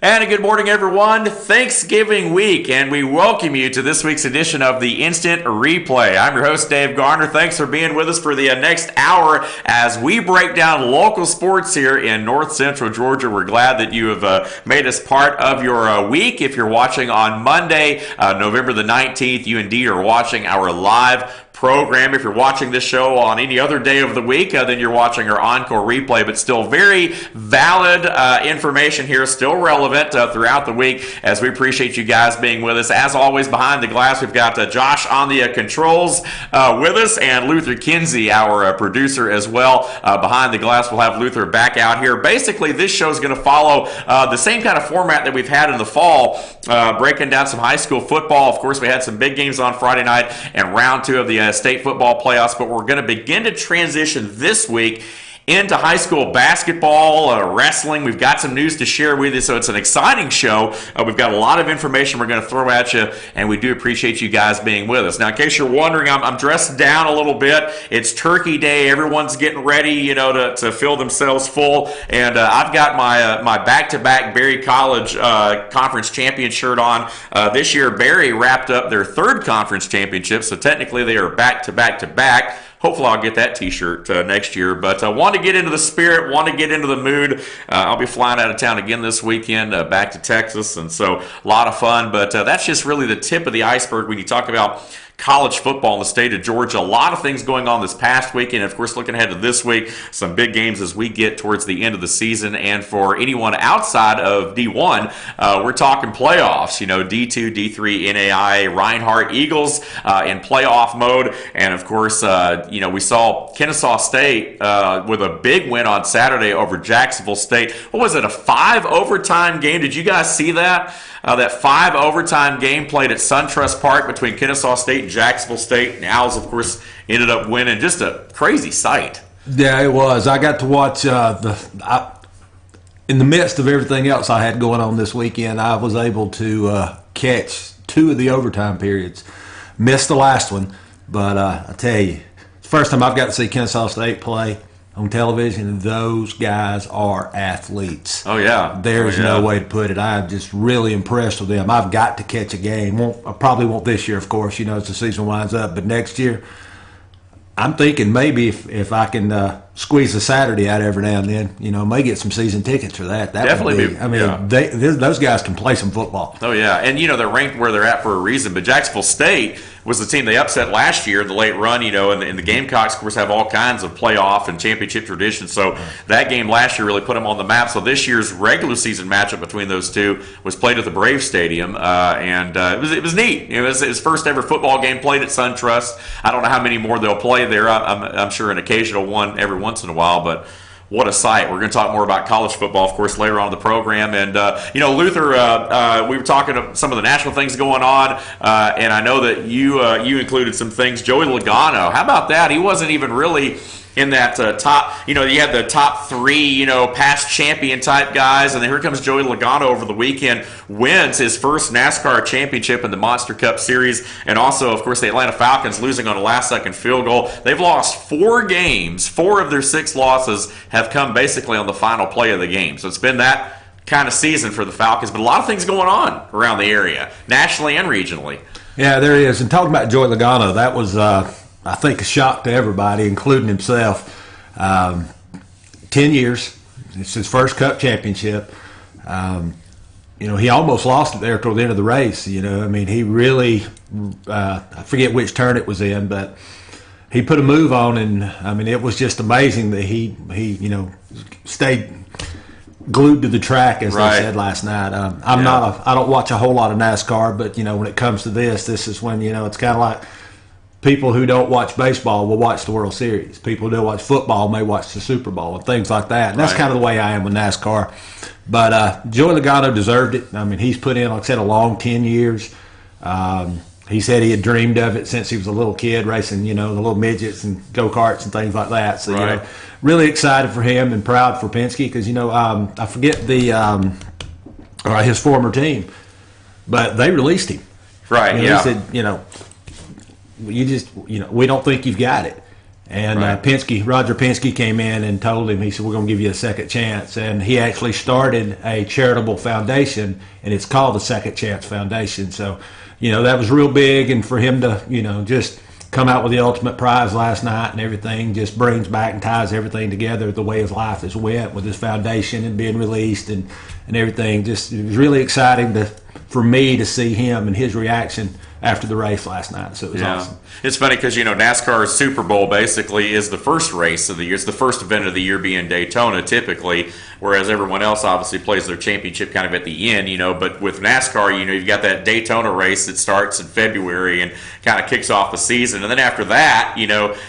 And a good morning, everyone. Thanksgiving week, and we welcome you to this week's edition of the Instant Replay. I'm your host, Dave Garner. Thanks for being with us for the next hour as we break down local sports here in North Central Georgia. We're glad that you have made us part of your week. If you're watching on Monday, November the 19th, you indeed are watching our live program. If you're watching this show on any other day of the week, then you're watching our encore replay, but still very valid information here, still relevant throughout the week, as we appreciate you guys being with us. As always, behind the glass, we've got Josh on the controls with us, and Luther Kinsey, our producer as well. Behind the glass, we'll have Luther back out here. Basically, this show is going to follow the same kind of format that we've had in the fall, breaking down some high school football. Of course, we had some big games on Friday night and round two of the state football playoffs, but we're going to begin to transition this week into high school basketball, wrestling. We've got some news to share with you, so it's an exciting show. We've got a lot of information we're going to throw at you, and we do appreciate you guys being with us. Now, in case you're wondering, I'm dressed down a little bit. It's Turkey Day. Everyone's getting ready, to fill themselves full, and I've got my back-to-back Berry College conference champion shirt on. This year, Berry wrapped up their third conference championship, so technically they are back-to-back-to-back. Hopefully I'll get that t-shirt next year. But I want to get into the spirit, want to get into the mood. I'll be flying out of town again this weekend, back to Texas, and so a lot of fun. But that's just really the tip of the iceberg when you talk about college football in the state of Georgia. A lot of things going on this past weekend. Of course, looking ahead to this week, some big games as we get towards the end of the season. And for anyone outside of D1, we're talking playoffs. D2, D3, NAI, Reinhardt Eagles in playoff mode. And of course, we saw Kennesaw State with a big win on Saturday over Jacksonville State. What was it, a 5 overtime game? Did you guys see that? That 5 overtime game played at SunTrust Park between Kennesaw State and Jacksonville State. And the Owls, of course, ended up winning. Just a crazy sight. Yeah, it was. I got to watch in the midst of everything else I had going on this weekend, I was able to catch 2 of the overtime periods. Missed the last one, but I tell you, it's the first time I've got to see Kennesaw State play on television. Those guys are athletes. Oh, yeah. There's no way to put it. I'm just really impressed with them. I've got to catch a game. I probably won't this year, of course, as the season winds up. But next year, I'm thinking maybe if I can squeeze a Saturday out every now and then, may get some season tickets for that. That definitely would be. Those guys can play some football. Oh, yeah. And, they're ranked where they're at for a reason. But Jacksonville State was the team they upset last year in the late run, and the Gamecocks, of course, have all kinds of playoff and championship traditions. So that game last year really put them on the map. So this year's regular season matchup between those two was played at the Brave Stadium, and it was neat. It was his first ever football game played at SunTrust. I don't know how many more they'll play there. I'm sure an occasional one every once in a while, but what a sight. We're going to talk more about college football, of course, later on in the program. And, Luther, we were talking to some of the national things going on, and I know that you included some things. Joey Logano, how about that? He wasn't even really in that top, you had the top 3, past champion type guys, and then here comes Joey Logano over the weekend, wins his first NASCAR championship in the Monster Cup Series, and also, of course, the Atlanta Falcons losing on a last-second field goal. They've lost 4 games. 4 of their 6 losses have come basically on the final play of the game. So it's been that kind of season for the Falcons, but a lot of things going on around the area, nationally and regionally. Yeah, there is. And talking about Joey Logano, that was I think a shock to everybody, including himself. 10 years. It's his first Cup championship. He almost lost it there toward the end of the race. He really, I forget which turn it was in, but he put a move on, and it was just amazing that he stayed glued to the track, as they said last night. I don't watch a whole lot of NASCAR, but when it comes to this is when it's kind of like people who don't watch baseball will watch the World Series. People who don't watch football may watch the Super Bowl and things like that. And that's kind of the way I am with NASCAR. But Joey Logano deserved it. He's put in, like I said, a long 10 years. He said he had dreamed of it since he was a little kid, racing, the little midgets and go-karts and things like that. So, really excited for him and proud for Penske because, I forget his former team, but they released him. Right, He said, we don't think you've got it. And Right. Roger Penske came in and told him, he said, we're going to give you a second chance. And he actually started a charitable foundation, and it's called the Second Chance Foundation. So, that was real big. And for him to, just come out with the ultimate prize last night and everything just brings back and ties everything together the way his life has went with his foundation and being released and everything. Just, it was really exciting for me to see him and his reaction after the race last night. So it was awesome. It's funny because, NASCAR's Super Bowl basically is the first race of the year. It's the first event of the year being Daytona typically, whereas everyone else obviously plays their championship kind of at the end, But with NASCAR, you've got that Daytona race that starts in February and kind of kicks off the season. And then after that,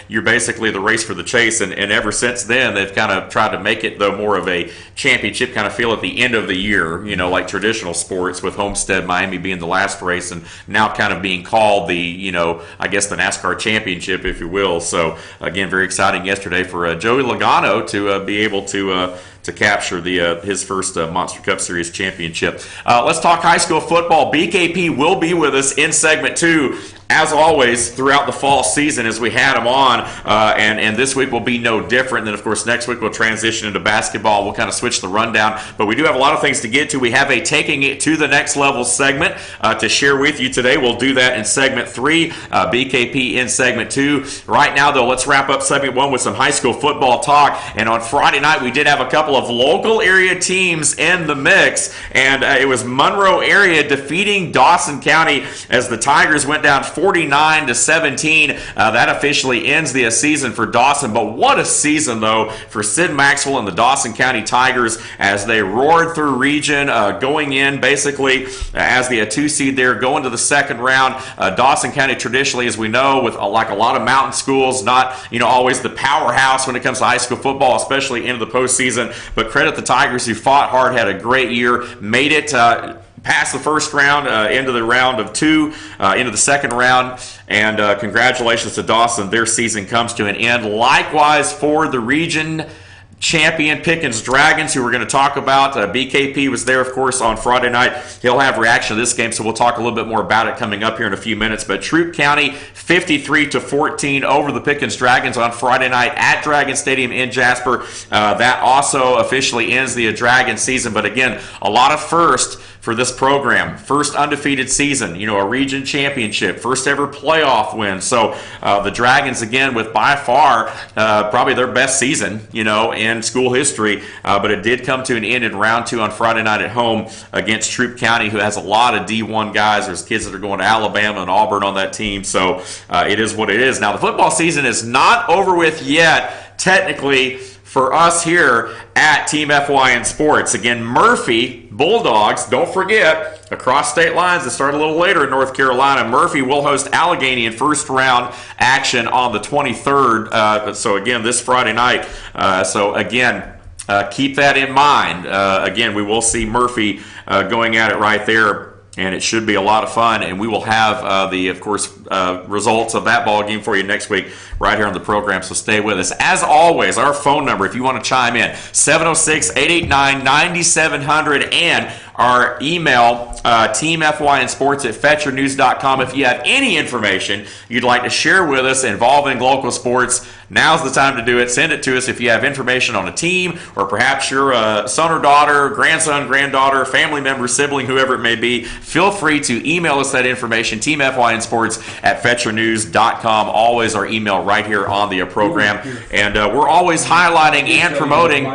you're basically the race for the chase. And ever since then, they've kind of tried to make it, though, more of a championship kind of feel at the end of the year, like traditional sports, with Homestead Miami being the last race and now kind of being called the, I guess the NASCAR championship, if you will. So, again, very exciting yesterday for Joey Logano to be able to capture his first Monster Cup Series championship. Let's talk high school football. BKP will be with us in segment 2. As always, throughout the fall season, as we had them on, and this week will be no different. And then, of course, next week we'll transition into basketball. We'll kind of switch the rundown, but we do have a lot of things to get to. We have a Taking It to the Next Level segment to share with you today. We'll do that in segment 3, BKP in segment 2. Right now, though, let's wrap up segment 1 with some high school football talk. And on Friday night, we did have a couple of local area teams in the mix, and it was Monroe area defeating Dawson County as the Tigers went down 49-17. That officially ends the season for Dawson. But what a season, though, for Sid Maxwell and the Dawson County Tigers as they roared through region, going in basically as the 2 seed there, going to the second round. Dawson County traditionally, as we know, with like a lot of mountain schools, not always the powerhouse when it comes to high school football, especially into the postseason. But credit the Tigers, who fought hard, had a great year, made it past the first round, into the round of 2, into the second round, and congratulations to Dawson. Their season comes to an end. Likewise for the region champion Pickens Dragons, who we're going to talk about. BKP was there, of course, on Friday night. He'll have reaction to this game, so we'll talk a little bit more about it coming up here in a few minutes. But Troup County 53-14 over the Pickens Dragons on Friday night at Dragon Stadium in Jasper. That also officially ends the Dragon season. But again, a lot of first for this program. First undefeated season, a region championship, first ever playoff win. So the Dragons, again, with by far probably their best season, in school history. But it did come to an end in round 2 on Friday night at home against Troup County, who has a lot of D1 guys. There's kids that are going to Alabama and Auburn on that team. So it is what it is. Now, the football season is not over with yet, technically, for us here at Team FYN Sports. Again, Murphy Bulldogs, don't forget, across state lines that start a little later in North Carolina. Murphy will host Allegheny in first round action on the 23rd. So again, this Friday night. Keep that in mind. Again, we will see Murphy going at it right there. And it should be a lot of fun, and we will have results of that ball game for you next week right here on the program, so stay with us. As always, our phone number, if you want to chime in, 706-889-9700, and our email, teamfynsports@fetchernews.com. If you have any information you'd like to share with us involving local sports, now's the time to do it. Send it to us if you have information on a team, or perhaps your son or daughter, grandson, granddaughter, family member, sibling, whoever it may be. Feel free to email us that information, teamfynsports@fetchernews.com. Always our email right here on the program. And we're always highlighting and promoting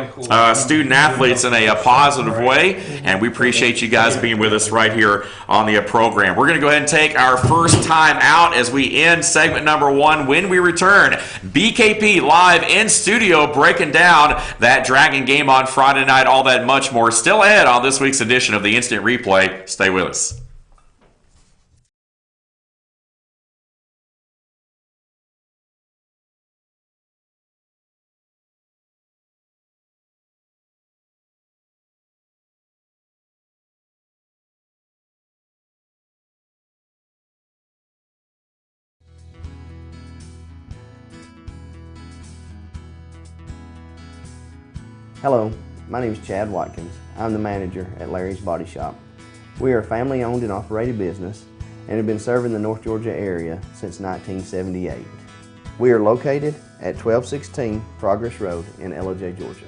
student athletes in a positive way, and we appreciate you guys being with us right here on the program. We're going to go ahead and take our first time out as we end segment number 1. When we return, BKP live in studio breaking down that Dragon game on Friday night, all that much more. Still ahead on this week's edition of the Instant Replay. Stay with us. Hello, my name is Chad Watkins. I'm the manager at Larry's Body Shop. We are a family-owned and operated business and have been serving the North Georgia area since 1978. We are located at 1216 Progress Road in LOJ, Georgia.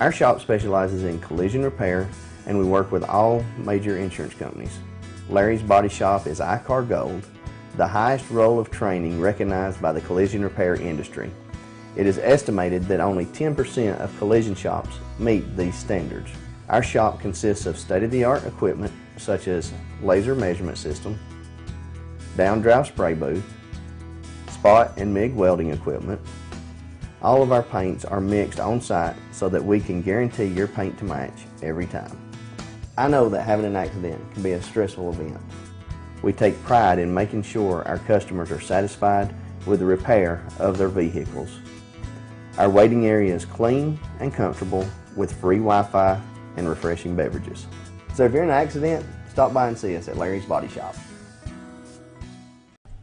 Our shop specializes in collision repair, and we work with all major insurance companies. Larry's Body Shop is ICAR Gold, the highest role of training recognized by the collision repair industry. It is estimated that only 10% of collision shops meet these standards. Our shop consists of state-of-the-art equipment such as laser measurement system, down-drive spray booth, spot and MIG welding equipment. All of our paints are mixed on site so that we can guarantee your paint to match every time. I know that having an accident can be a stressful event. We take pride in making sure our customers are satisfied with the repair of their vehicles. Our waiting area is clean and comfortable with free Wi-Fi and refreshing beverages. So if you're in an accident, stop by and see us at Larry's Body Shop.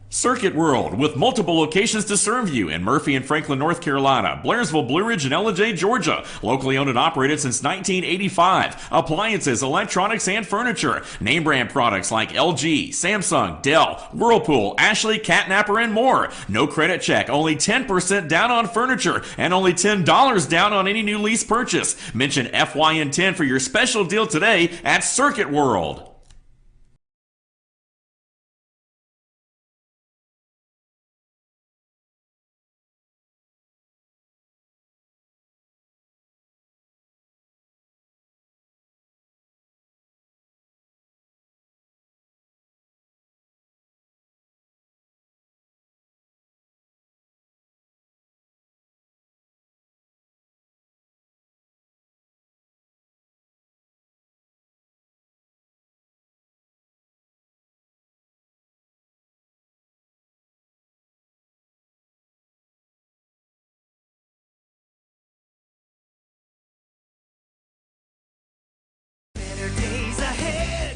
Circuit World, with multiple locations to serve you in Murphy and Franklin, North Carolina, Blairsville, Blue Ridge, and LJ, Georgia. Locally owned and operated since 1985. Appliances, electronics, and furniture. Name brand products like LG, Samsung, Dell, Whirlpool, Ashley, Catnapper, and more. No credit check, only 10% down on furniture, and only $10 down on any new lease purchase. Mention FYN 10 for your special deal today at Circuit World.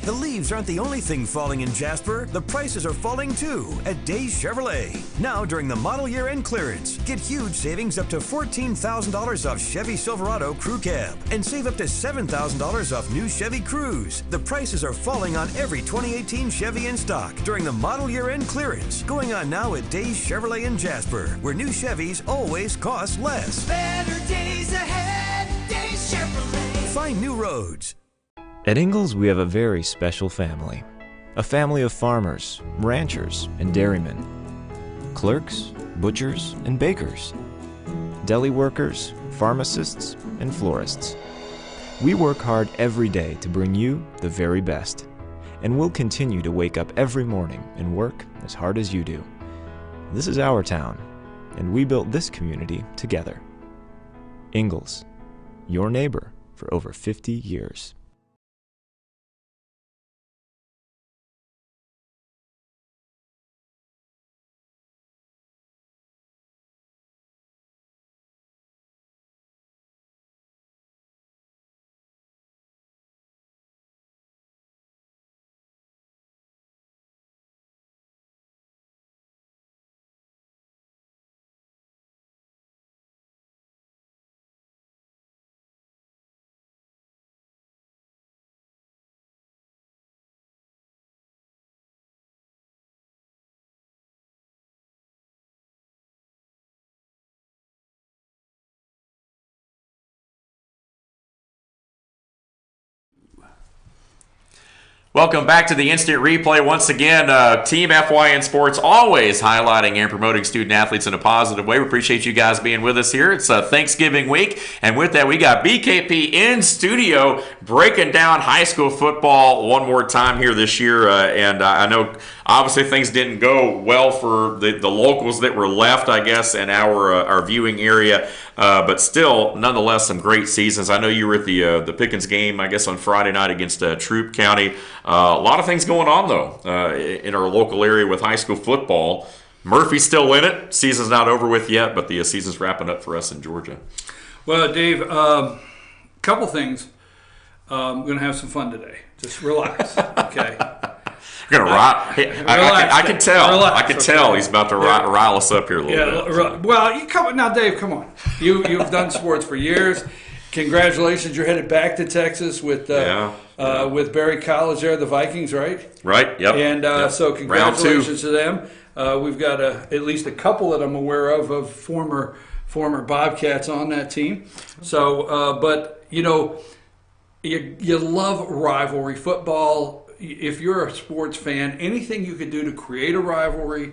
The leaves aren't the only thing falling in Jasper. The prices are falling too at Days Chevrolet. Now during the model year end clearance, get huge savings up to $14,000 off Chevy Silverado Crew Cab and save up to $7,000 off new Chevy Cruze. The prices are falling on every 2018 Chevy in stock during the model year end clearance. Going on now at Days Chevrolet in Jasper, where new Chevys always cost less. Better days ahead, Days Chevrolet. Find new roads. At Ingalls, we have a very special family. A family of farmers, ranchers, and dairymen. Clerks, butchers, and bakers. Deli workers, pharmacists, and florists. We work hard every day to bring you the very best. And we'll continue to wake up every morning and work as hard as you do. This is our town, and we built this community together. Ingalls, your neighbor for over 50 years. Welcome back to the Instant Replay. Once again, Team FYN Sports always highlighting and promoting student athletes in a positive way. We appreciate you guys being with us here. It's Thanksgiving week, and with that, we got BKP in studio breaking down high school football one more time here this year. And I know obviously things didn't go well for the locals that were left, I guess, in our viewing area. But still, nonetheless, some great seasons. I know you were at the Pickens game, I guess, on Friday night against Troup County. A lot of things going on, though, in our local area with high school football. Murphy's still in it. Season's not over with yet, but the season's wrapping up for us in Georgia. Well, Dave, couple things. I'm going to have some fun today. Just relax, okay? We're gonna rile. I can tell. Relax, I can tell he's about to rile us up here a little bit. Well, you come on now, Dave. Come on. You've done sports for years, Congratulations, you're headed back to Texas with Berry College there, the Vikings, right? Right. Yep. And Yep. so Round 2. congratulations to them. We've got at least a couple that I'm aware of former Bobcats on that team. So, but you know, you love rivalry football. If you're a sports fan, anything you could do to create a rivalry.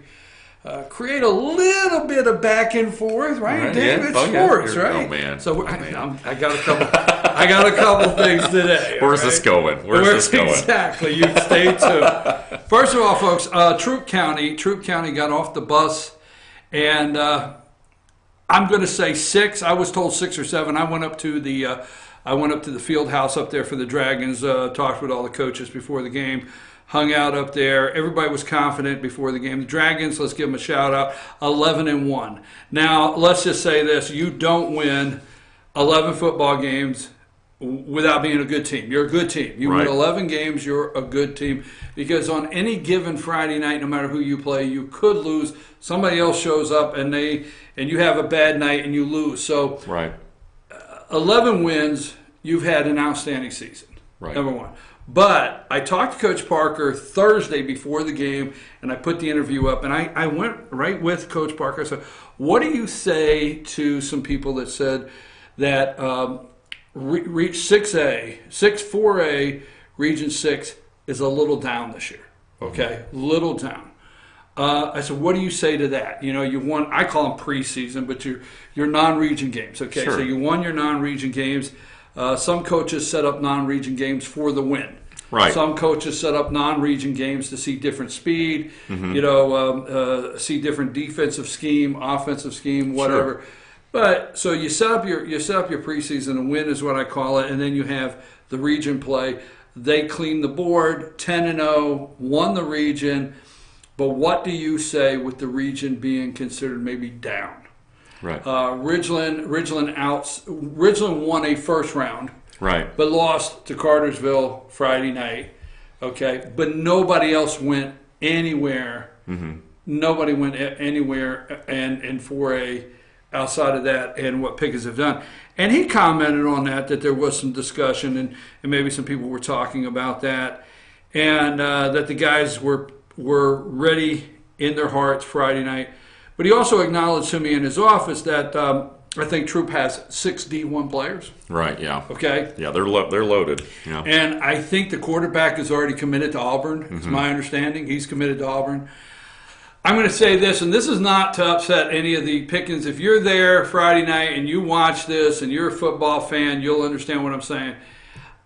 Create a little bit of back and forth, right? Dave, it's sports, right? Oh man! So I got a couple. I got a couple things today. Where's this going? Where's this going? Exactly. You stay tuned. First of all, folks, Troup County got off the bus, and I'm going to say 6. I was told 6 or 7. I went up to the field house up there for the Dragons. Talked with all the coaches before the game. Hung out up there. Everybody was confident before the game. The Dragons, let's give them a shout out, 11-1. Now, let's just say this. You don't win 11 football games without being a good team. You're a good team. You win 11 games, you're a good team. Because on any given Friday night, no matter who you play, you could lose. Somebody else shows up and you have a bad night and you lose. So 11 wins, you've had an outstanding season. Number one. But I talked to Coach Parker Thursday before the game, and I put the interview up, and I went right with Coach Parker. I said, what do you say to some people that said that Reach 4A, Region 6 is a little down this year, okay? Little down. I said, what do you say to that? You know, you won, I call them preseason, but your non-region games, okay? Sure. So you won your non-region games. Some coaches set up non-region games for the win. Right. Some coaches set up non-region games to see different speed, see different defensive scheme, offensive scheme, whatever. Sure. But so you set up your preseason, and win is what I call it, and then you have the region play. They cleaned the board, 10-0, won the region. But what do you say with the region being considered maybe down? Right. Ridgeland won a first round. Right. But lost to Cartersville Friday night. Okay. But nobody else went anywhere. Mm-hmm. Nobody went anywhere and 4A outside of that and what Pickens have done. And he commented on that there was some discussion and maybe some people were talking about that. And that the guys were ready in their hearts Friday night. But he also acknowledged to me in his office that I think Troup has 6 D1 players. Right, yeah. Okay? Yeah, they're loaded. Yeah. And I think the quarterback is already committed to Auburn. It's my understanding. He's committed to Auburn. I'm going to say this, and this is not to upset any of the Pickens. If you're there Friday night and you watch this and you're a football fan, you'll understand what I'm saying.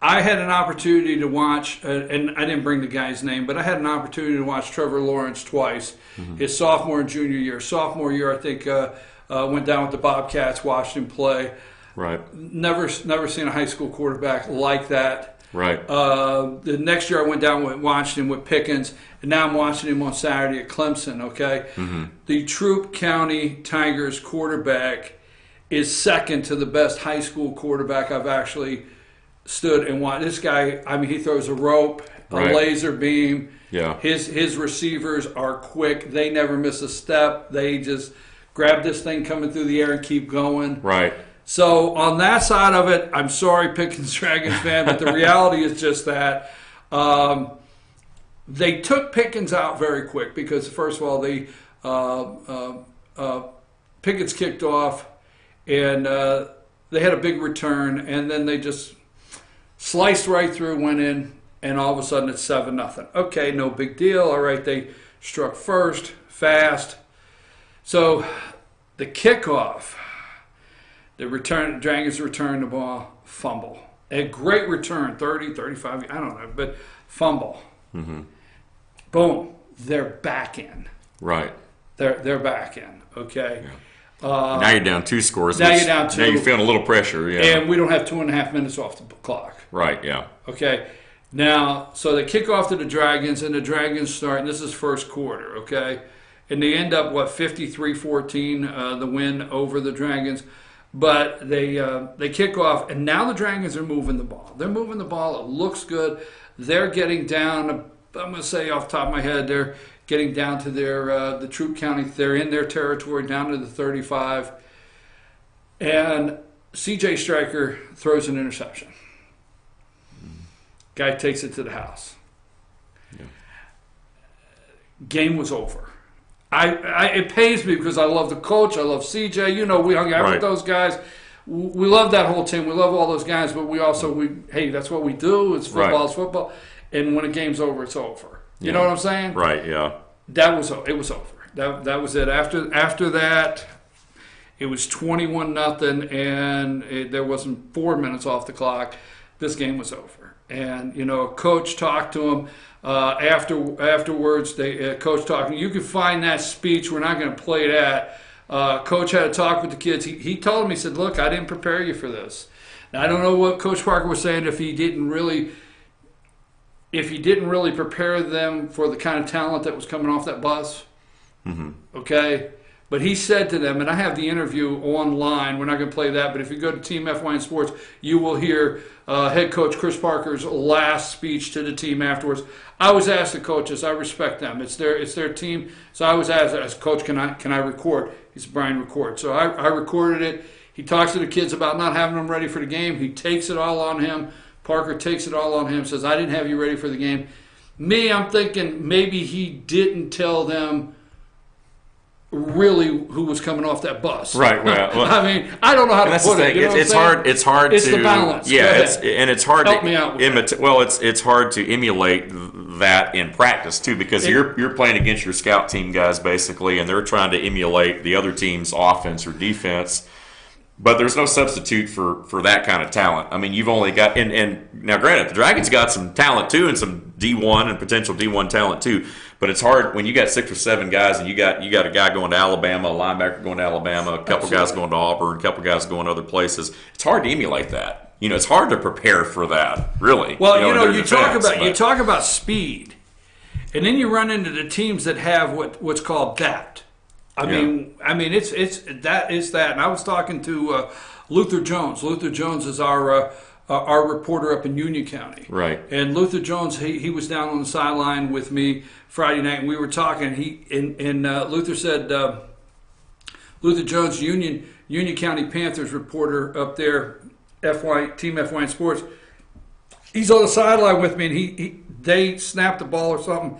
I had an opportunity to watch, and I didn't bring the guy's name, but I had an opportunity to watch Trevor Lawrence twice, his sophomore and junior year. Sophomore year, I think, went down with the Bobcats, watched him play. Right. Never seen a high school quarterback like that. Right. The next year I went down and watched him with Pickens, and now I'm watching him on Saturday at Clemson, okay? The Troup County Tigers quarterback is second to the best high school quarterback I've actually stood and watched. This guy, I mean, he throws a rope, a laser beam. Yeah. His receivers are quick. They never miss a step. They just grab this thing coming through the air and keep going. Right. So on that side of it, I'm sorry, Pickens Dragons fan, but the reality is just that they took Pickens out very quick because, first of all, Pickens kicked off and they had a big return, and then they just sliced right through, went in, and all of a sudden it's 7-0. Okay, no big deal. All right, they struck first, fast. So the kickoff, the Dragons return the ball, fumble. A great return, 30, 35, I don't know, but fumble. Boom, they're back in. Right. They're back in, okay? Yeah. Now you're down 2 scores. Now you're down 2. Now you're feeling a little pressure, yeah. And we don't have 2.5 minutes off the clock. Right, yeah. Okay. Now, so they kick off to the Dragons, and the Dragons start, and this is first quarter, okay? And they end up, 53-14, the win over the Dragons. But they kick off, and now the Dragons are moving the ball. They're moving the ball. It looks good. They're getting down, I'm going to say off the top of my head, they're getting down to the Troup County. They're in their territory, down to the 35. And CJ Stryker throws an interception. Guy takes it to the house. Yeah. Game was over. It pains me because I love the coach. I love CJ. You know, we hung out with those guys. We love that whole team. We love all those guys, but we also, hey, that's what we do. It's football. It's football. And when a game's over, it's over. You know what I'm saying? Right, yeah. It was over. That was it. After that, it was 21-0, and there wasn't 4 minutes off the clock. This game was over. And, you know, coach talked to him. Afterwards, coach talking. You can find that speech. We're not going to play that. Coach had a talk with the kids. He told them, he said, look, I didn't prepare you for this. Now, I don't know what Coach Parker was saying if he didn't really prepare them for the kind of talent that was coming off that bus. Mm-hmm. Okay? But he said to them, and I have the interview online. We're not going to play that, but if you go to Team FYN Sports, you will hear head coach Chris Parker's last speech to the team afterwards. I always ask the coaches. I respect them. It's their team. So I always ask Coach, can I record? He said, Brian, record. So I recorded it. He talks to the kids about not having them ready for the game. He takes it all on him. Parker takes it all on him, says, I didn't have you ready for the game. Me, I'm thinking maybe he didn't tell them really who was coming off that bus. Right. Well, I mean, I don't know how to put it. You know it's hard. It's hard. It's to, the balance. Yeah, it's hard Help to me out with imitate. Well, it's hard to emulate that in practice too, because you're playing against your scout team guys basically, and they're trying to emulate the other team's offense or defense. But there's no substitute for that kind of talent. I mean, you've only got and now granted, the Dragons got some talent too, and some D1 and potential D1 talent too. But it's hard when you got 6 or 7 guys, and you got a guy going to Alabama, a linebacker going to Alabama, a couple guys going to Auburn, a couple guys going to other places. It's hard to emulate that. You know, it's hard to prepare for that. Really. Well, you talk about speed, and then you run into the teams that have what's called that. I mean, it's that. And I was talking to Luther Jones. Luther Jones is our reporter up in Union County. Right. And Luther Jones, he was down on the sideline with me Friday night, and we were talking. Luther said, Luther Jones, Union County Panthers reporter up there, Team FYN Sports. He's on the sideline with me, and they snapped the ball or something.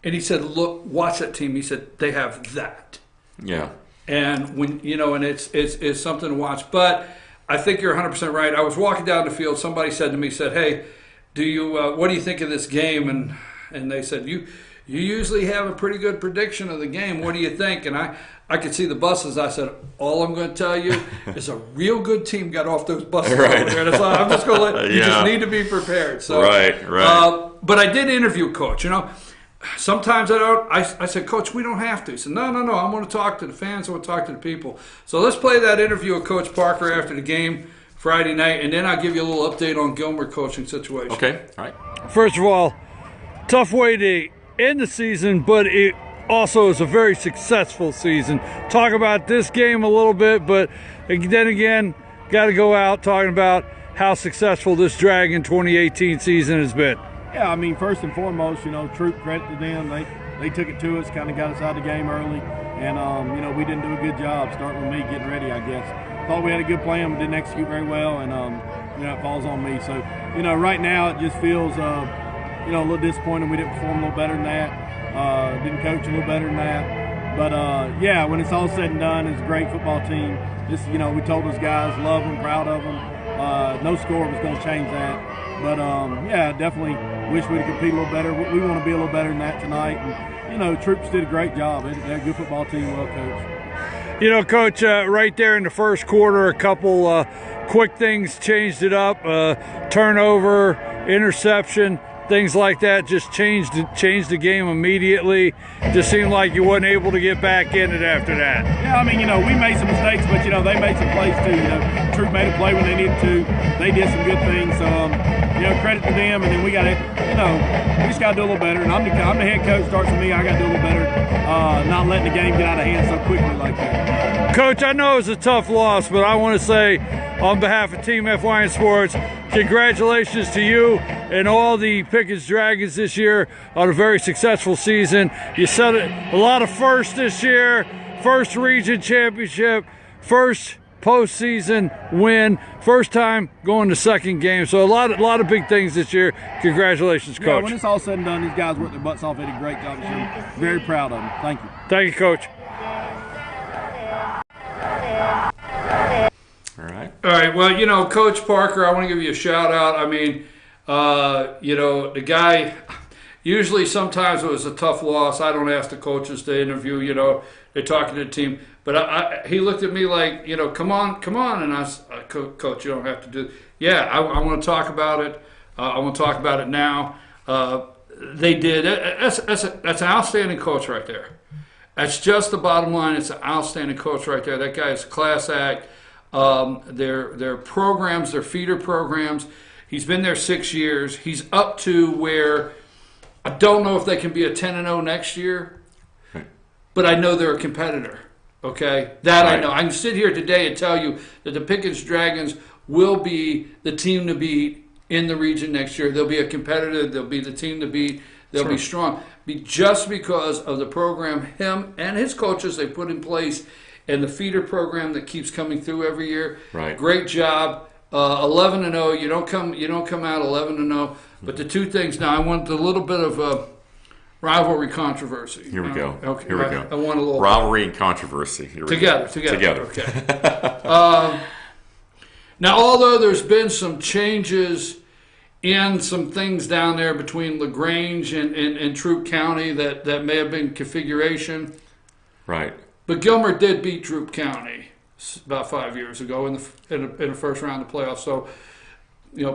And he said, look, watch that team. He said, they have that. Yeah. And when and it's something to watch. But I think you're 100% right. I was walking down the field. Somebody said to me, hey, what do you think of this game? And they said, you usually have a pretty good prediction of the game. What do you think? And I could see the buses. I said, all I'm going to tell you is a real good team got off those buses over there. That's all. I'm just going to let you just need to be prepared. So, right. But I did interview Coach. Sometimes I don't. I said, Coach, we don't have to. He said, no. I want to talk to the fans. I want to talk to the people. So let's play that interview with Coach Parker after the game Friday night, and then I'll give you a little update on Gilmer coaching situation. Okay. All right. First of all, tough way to end the season, but it also is a very successful season. Talk about this game a little bit, but then again, got to go out talking about how successful this Dragon 2018 season has been. Yeah, I mean, first and foremost, Troop, credit to them. They took it to us, kind of got us out of the game early, and we didn't do a good job starting with me getting ready, I guess. Thought we had a good plan, but didn't execute very well, and it falls on me. So, right now it just feels, a little disappointing. We didn't perform a little better than that. Didn't coach a little better than that. But yeah, when it's all said and done, it's a great football team. Just we told those guys, love them, proud of them. No score was going to change that. But, yeah, definitely wish we'd have competed a little better. We want to be a little better than that tonight. And, Troops did a great job. They're a good football team, well coached. Coach, right there in the first quarter, a couple quick things changed it up. Turnover, interception, things like that just changed the game immediately. Just seemed like you wasn't able to get back in it after that. Yeah, I mean, we made some mistakes, but, they made some plays too. Troop made a play when they needed to. They did some good things. So, credit to them. And then we got to, we just got to do a little better. And I'm the head coach. Starts with me. I got to do a little better. Not letting the game get out of hand so quickly like that. Coach, I know it was a tough loss, but I want to say on behalf of Team FYN Sports, congratulations to you and all the Pickens Dragons this year on a very successful season. You said a lot of firsts this year, first region championship, first postseason win, first time going to second game. So a lot of big things this year. Congratulations, Yeah, Coach. when it's all said and done, these guys worked their butts off. They did a great job this year. Very proud of them. Thank you. Thank you, Coach. All right. Well, Coach Parker, I want to give you a shout out. I mean, the guy. Usually, sometimes it was a tough loss. I don't ask the coaches to interview. They're talking to the team. But he looked at me like, come on. And I said, Coach, you don't have to do. Yeah, I want to talk about it. I want to talk about it now. They did. That's an outstanding coach right there. That's just the bottom line. It's an outstanding coach right there. That guy is a class act. Their programs, their feeder programs. He's been there 6 years. He's up to where I don't know if they can be a 10-0 next year, but I know they're a competitor. Okay, that I know. I can sit here today and tell you that the Pickens Dragons will be the team to beat in the region next year. They'll be a competitor. They'll be the team to beat. They'll be strong. Just because of the program him and his coaches they put in place and the feeder program that keeps coming through every year. Right. Great job. 11-0. You don't come out 11-0. But the two things now, I want a little bit of rivalry controversy. Here we go. Okay. Here we go. I want a little rivalry and controversy. Here we go. Together. Okay. Now, although there's been some changes in some things down there between LaGrange and Troup County that may have been configuration. Right. But Gilmer did beat Troup County about 5 years ago in the first round of the playoffs. So,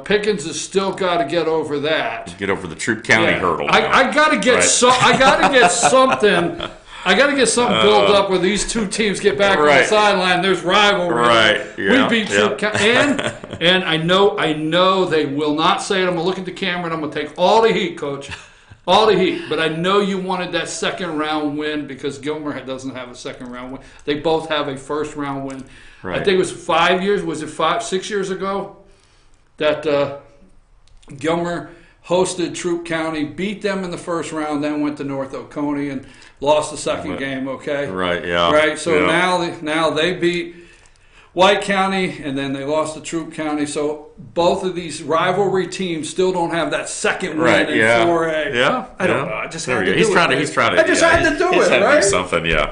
Pickens has still got to get over that. Get over the Troup County hurdle. I got to get I got to get something. I got to get something built up where these two teams get back on the sideline. There's rivalry. Right. Yeah. We beat Troup County, and I know they will not say it. I'm gonna look at the camera and I'm gonna take all the heat, Coach. All the heat. But I know you wanted that second round win because Gilmer doesn't have a second round win. They both have a first round win. Right. I think it was 5 years. Was it 6 years ago that Gilmer hosted Troup County, beat them in the first round, then went to North Oconee and lost the second game. Okay. Right. Yeah. Right. So now they beat White County, and then they lost to Troup County. So both of these rivalry teams still don't have that second win in 4A. Yeah. I don't know. I just had to do it. He's trying to. I just had to do it, right? Something, yeah.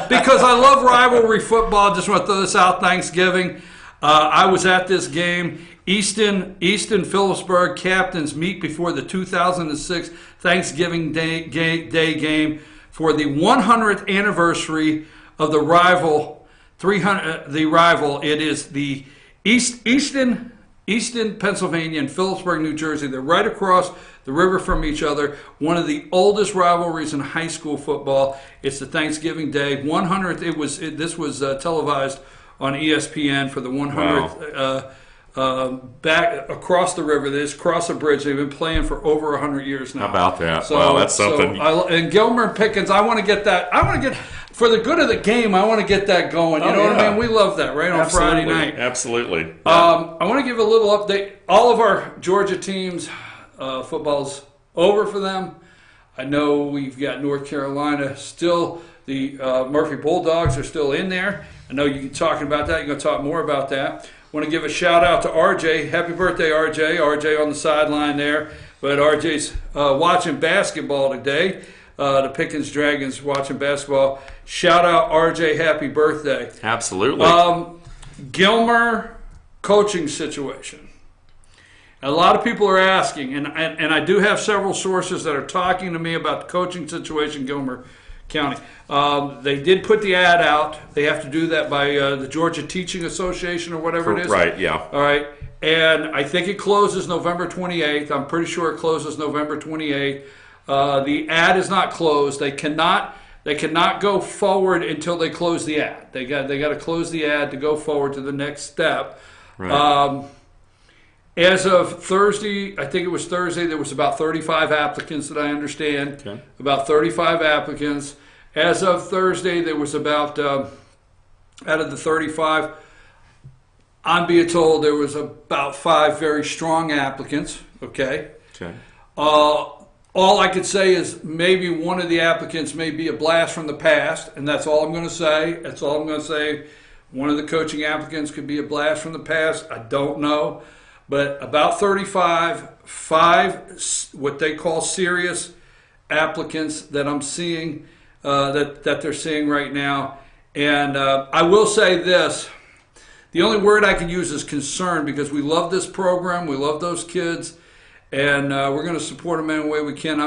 Because I love rivalry football. Just want to throw this out. Thanksgiving. I was at this game. Easton Phillipsburg captains meet before the 2006 Thanksgiving Day game for the 100th anniversary of the rival. It is the Easton, Pennsylvania, and Phillipsburg, New Jersey. They're right across the river from each other. One of the oldest rivalries in high school football. It's the Thanksgiving Day 100th. This was televised on ESPN for the 100th. Wow. Back across the river, they just cross a bridge. They've been playing for over 100 years now. How about that? So, wow, that's something. And Gilmer and Pickens, I want to get that. For the good of the game, I want to get that going. You know what I mean? We love that, right? On Friday night. Absolutely. Yeah. I want to give a little update. All of our Georgia teams, football's over for them. I know we've got North Carolina still. The Murphy Bulldogs are still in there. I know you're talking about that. You're going to talk more about that. I want to give a shout out to RJ. Happy birthday, RJ. RJ on the sideline there. But RJ's watching basketball today. The Pickens Dragons watching basketball. Shout out RJ, happy birthday. Absolutely. Gilmer coaching situation. A lot of people are asking, and I do have several sources that are talking to me about the coaching situation in Gilmer County. They did put the ad out. They have to do that by the Georgia Teaching Association or whatever it is. Right, yeah. All right. And I think it closes November 28th. I'm pretty sure it closes November 28th. The ad is not closed. They cannot go forward until they close the ad. They got to close the ad to go forward to the next step. Right. As of Thursday, I think it was Thursday, there was about 35 applicants that I understand. Okay. About 35 applicants. As of Thursday, there was about, out of the 35, I'm being told there was about 5 very strong applicants. Okay. Okay. All I could say is maybe one of the applicants may be a blast from the past, and that's all I'm going to say. That's all I'm going to say. One of the coaching applicants could be a blast from the past. I don't know. But about 35, 5 what they call serious applicants that I'm seeing, that they're seeing right now. And I will say this. The only word I can use is concern, because we love this program. We love those kids. And we're going to support them any way we can.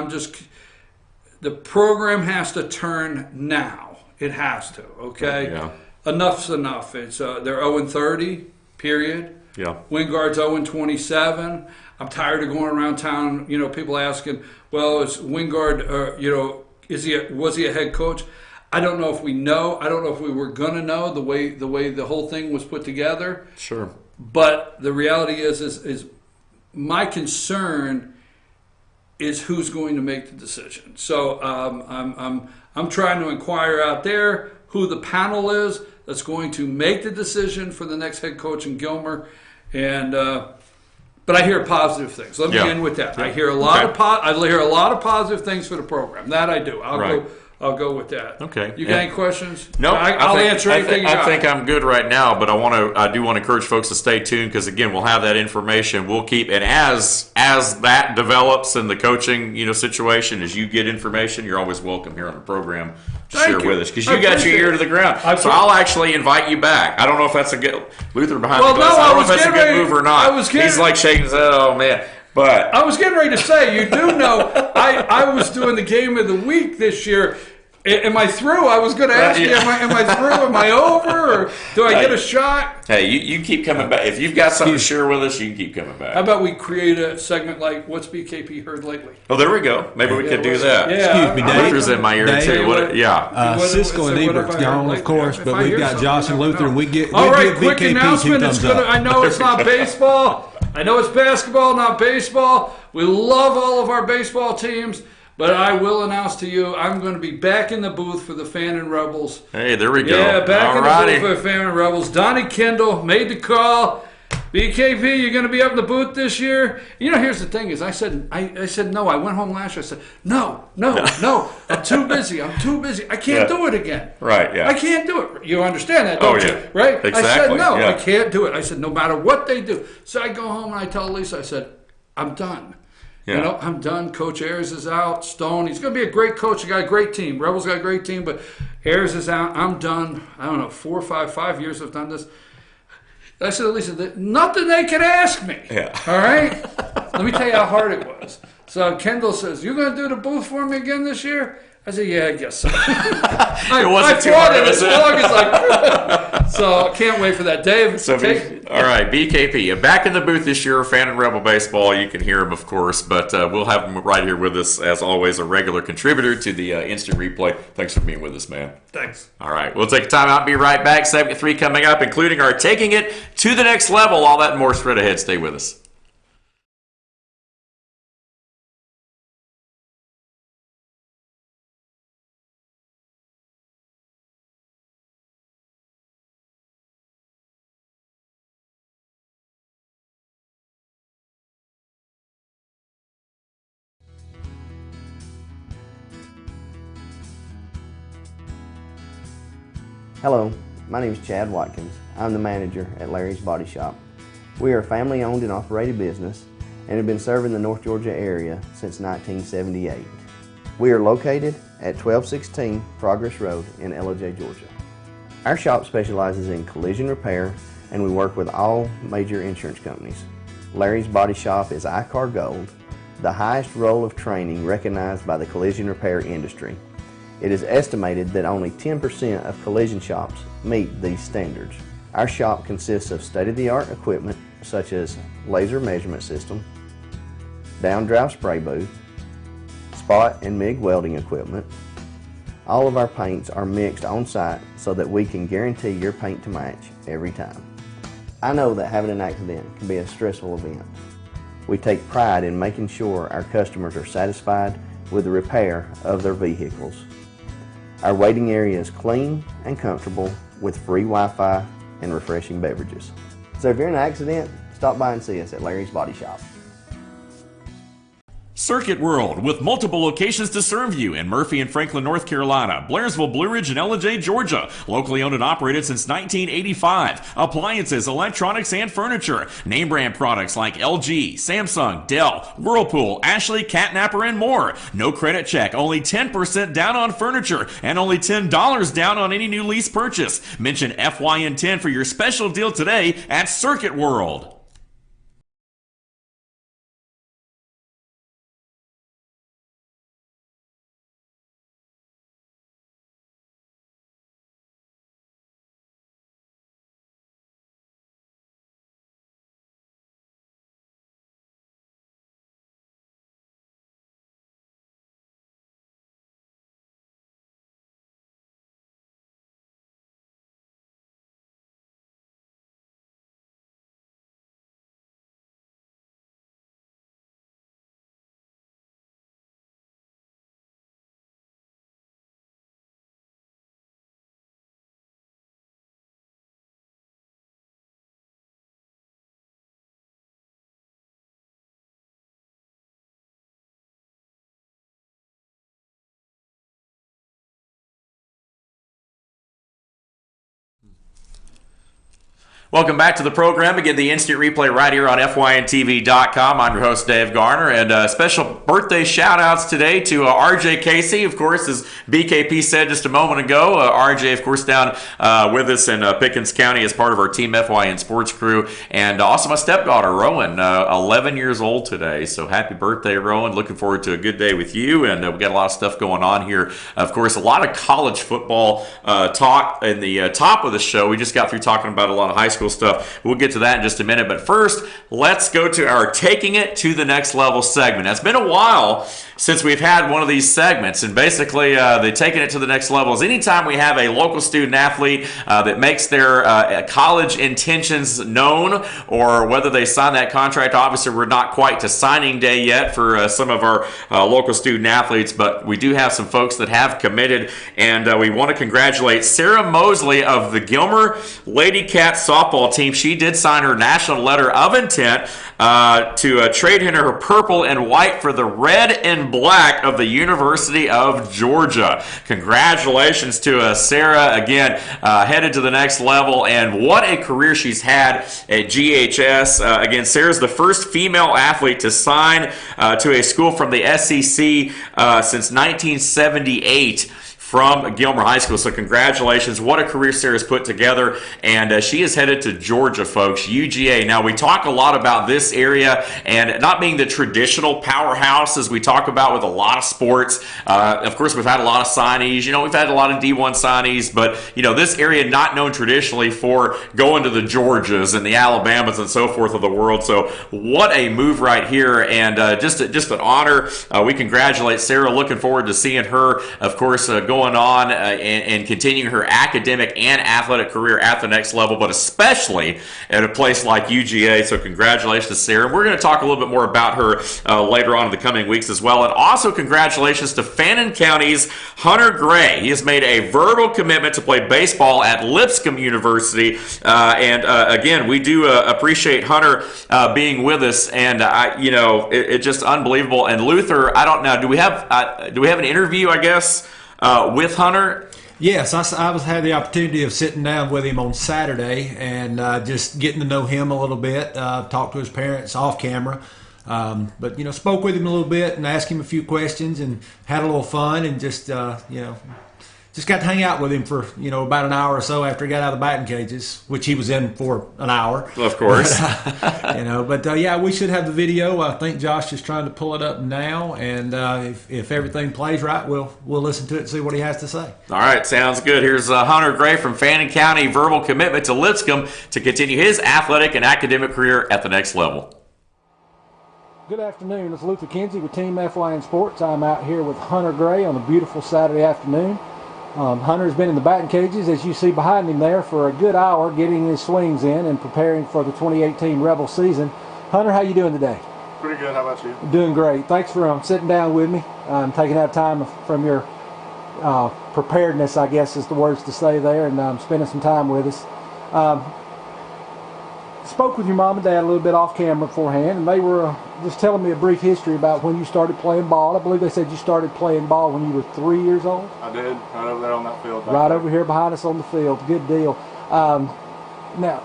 The program has to turn now. It has to, okay? Yeah. Enough's enough. It's they're 0-30, period. Yeah. Wingard's 0-27. I'm tired of going around town, people asking, well, is Wingard, was he a head coach? I don't know if we know. I don't know if we were going to know the way the whole thing was put together. Sure. But the reality is my concern is who's going to make the decision. So I'm trying to inquire out there who the panel is that's going to make the decision for the next head coach in Gilmer, and but I hear positive things. Let me end with that. Yeah. I hear a lot of positive things for the program. That I do. I'll go with that. Okay. You got any questions? No, I'll answer anything. I think I'm good right now, but I do want to encourage folks to stay tuned, because again, we'll have that information. We'll keep, and as that develops in the coaching situation, as you get information, you're always welcome here on the program to share with us, because you got your ear to the ground. So I'll actually invite you back. I don't know if that's a good Luther behind the glass. I don't know if that's a good move or not. He's like shaking his head. Oh man. But I was getting ready to say, you do know, I was doing the game of the week this year. Am I through? I was going to ask you, am I through? Am I over? Or do I get a shot? Hey, you keep coming back. If you've got something to share with us, you can keep coming back. How about we create a segment like, what's BKP heard lately? Oh, there we go. Maybe we could do that. Yeah, Excuse me, Dave. Luther's in my ear, too. Cisco and Ebert's gone, of course, but we've got Josh and Luther, and we give quick BKP announcement. two thumbs up. I know it's not baseball. I know it's basketball, not baseball. We love all of our baseball teams. But I will announce to you, I'm going to be back in the booth for the FYN Rebels. Hey, there we go. Yeah, back in the booth for the FYN Rebels. Donnie Kendall made the call. BKP, you're going to be up in the booth this year? Here's the thing is, I said no. I went home last year. I said, no. I'm too busy. I can't do it again. Right, yeah. I can't do it. You understand that, don't you? Right? Exactly. I said, no, yeah. I can't do it. I said, no matter what they do. So I go home and I tell Lisa, I said, I'm done. Yeah. I'm done. Coach Ayers is out. Stone, he's going to be a great coach. He got a great team. Rebels got a great team, but Ayers is out. I'm done. I don't know, 5 years I've done this. I said to Lisa, nothing they could ask me. Yeah. All right? Let me tell you how hard it was. So Kendall says, you going to do the booth for me again this year? I said, yeah, I guess so. It wasn't too hard of a So I can't wait for that. Dave, all right, BKP, back in the booth this year, FYN and Rebel Baseball. You can hear him, of course, but we'll have him right here with us, as always, a regular contributor to the Instant Replay. Thanks for being with us, man. Thanks. All right, we'll take a time out and be right back. Segment 3 coming up, including our Taking It to the Next Level. All that and more straight ahead. Stay with us. Hello, my name is Chad Watkins. I'm the manager at Larry's Body Shop. We are a family-owned and operated business and have been serving the North Georgia area since 1978. We are located at 1216 Progress Road in LOJ, Georgia. Our shop specializes in collision repair, and we work with all major insurance companies. Larry's Body Shop is ICAR Gold, the highest role of training recognized by the collision repair industry. It is estimated that only 10% of collision shops meet these standards. Our shop consists of state-of-the-art equipment such as laser measurement system, down-drive spray booth, spot and MIG welding equipment. All of our paints are mixed on site so that we can guarantee your paint to match every time. I know that having an accident can be a stressful event. We take pride in making sure our customers are satisfied with the repair of their vehicles. Our waiting area is clean and comfortable with free Wi-Fi and refreshing beverages. So if you're in an accident, stop by and see us at Larry's Body Shop. Circuit World, with multiple locations to serve you in Murphy and Franklin, North Carolina, Blairsville, Blue Ridge, and Ellijay, Georgia. Locally owned and operated since 1985. Appliances, electronics, and furniture. Name brand products like LG, Samsung, Dell, Whirlpool, Ashley, Catnapper, and more. No credit check, only 10% down on furniture, and only $10 down on any new lease purchase. Mention FYN10 for your special deal today at Circuit World. Welcome back to the program. Again, the instant replay right here on FYNTV.com. I'm your host, Dave Garner, and special birthday shout-outs today to RJ Casey, of course, as BKP said just a moment ago. RJ, of course, down with us in Pickens County as part of our Team FYN sports crew, and also my stepdaughter, Rowan, 11 years old today, so happy birthday, Rowan. Looking forward to a good day with you, and we've got a lot of stuff going on here. Of course, a lot of college football talk in the top of the show. We just got through talking about a lot of high school stuff. We'll get to that in just a minute. But first, let's go to our Taking It to the Next Level segment. It's been a while since we've had one of these segments, and basically the Taking It to the Next Level is anytime we have a local student athlete that makes their college intentions known, or whether they sign that contract. Obviously, we're not quite to signing day yet for some of our local student athletes, but we do have some folks that have committed, and we want to congratulate Sarah Mosley of the Gilmer Lady Cats softball team. She did sign her national letter of intent to trade in her purple and white for the red and black of the University of Georgia. Congratulations to Sarah, again, headed to the next level, and what a career she's had at GHS. Again, Sarah's the first female athlete to sign to a school from the SEC since 1978. From Gilmer High School. So congratulations. What a career Sarah's put together. And she is headed to Georgia, folks, UGA. Now, we talk a lot about this area and not being the traditional powerhouse as we talk about with a lot of sports. Of course, we've had a lot of signees. We've had a lot of D1 signees. But, this area not known traditionally for going to the Georgias and the Alabamas and so forth of the world. So what a move right here. And just an honor. We congratulate Sarah. Looking forward to seeing her, of course, going on and continuing her academic and athletic career at the next level, but especially at a place like UGA. So congratulations, Sarah. We're going to talk a little bit more about her later on in the coming weeks as well. And also congratulations to Fannin County's Hunter Gray. He has made a verbal commitment to play baseball at Lipscomb University. Again, we do appreciate Hunter being with us. And it's just unbelievable. And Luther, I don't know, do we have an interview, I guess, with Hunter? Yes, I had the opportunity of sitting down with him on Saturday and just getting to know him a little bit, talked to his parents off camera, but spoke with him a little bit and asked him a few questions and had a little fun and just got to hang out with him for about an hour or so after he got out of the batting cages, which he was in for an hour. Of course. But we should have the video. I think Josh is trying to pull it up now, and if everything plays right, we'll listen to it and see what he has to say. All right, sounds good. Here's Hunter Gray from Fannin County, verbal commitment to Lipscomb to continue his athletic and academic career at the next level. Good afternoon. It's Luther Kinsey with Team FYN Sports. I'm out here with Hunter Gray on a beautiful Saturday afternoon. Hunter's been in the batting cages, as you see behind him there, for a good hour, getting his swings in and preparing for the 2018 Rebel season. Hunter, how you doing today? Pretty good. How about you? Doing great. Thanks for sitting down with me, taking out time from your preparedness, I guess is the words to say there, and spending some time with us. spoke with your mom and dad a little bit off camera beforehand, and they were just telling me a brief history about when you started playing ball. I believe they said you started playing ball when you were 3 years old. I did, right over there on that field. Right over here behind us on the field. Good deal. Now,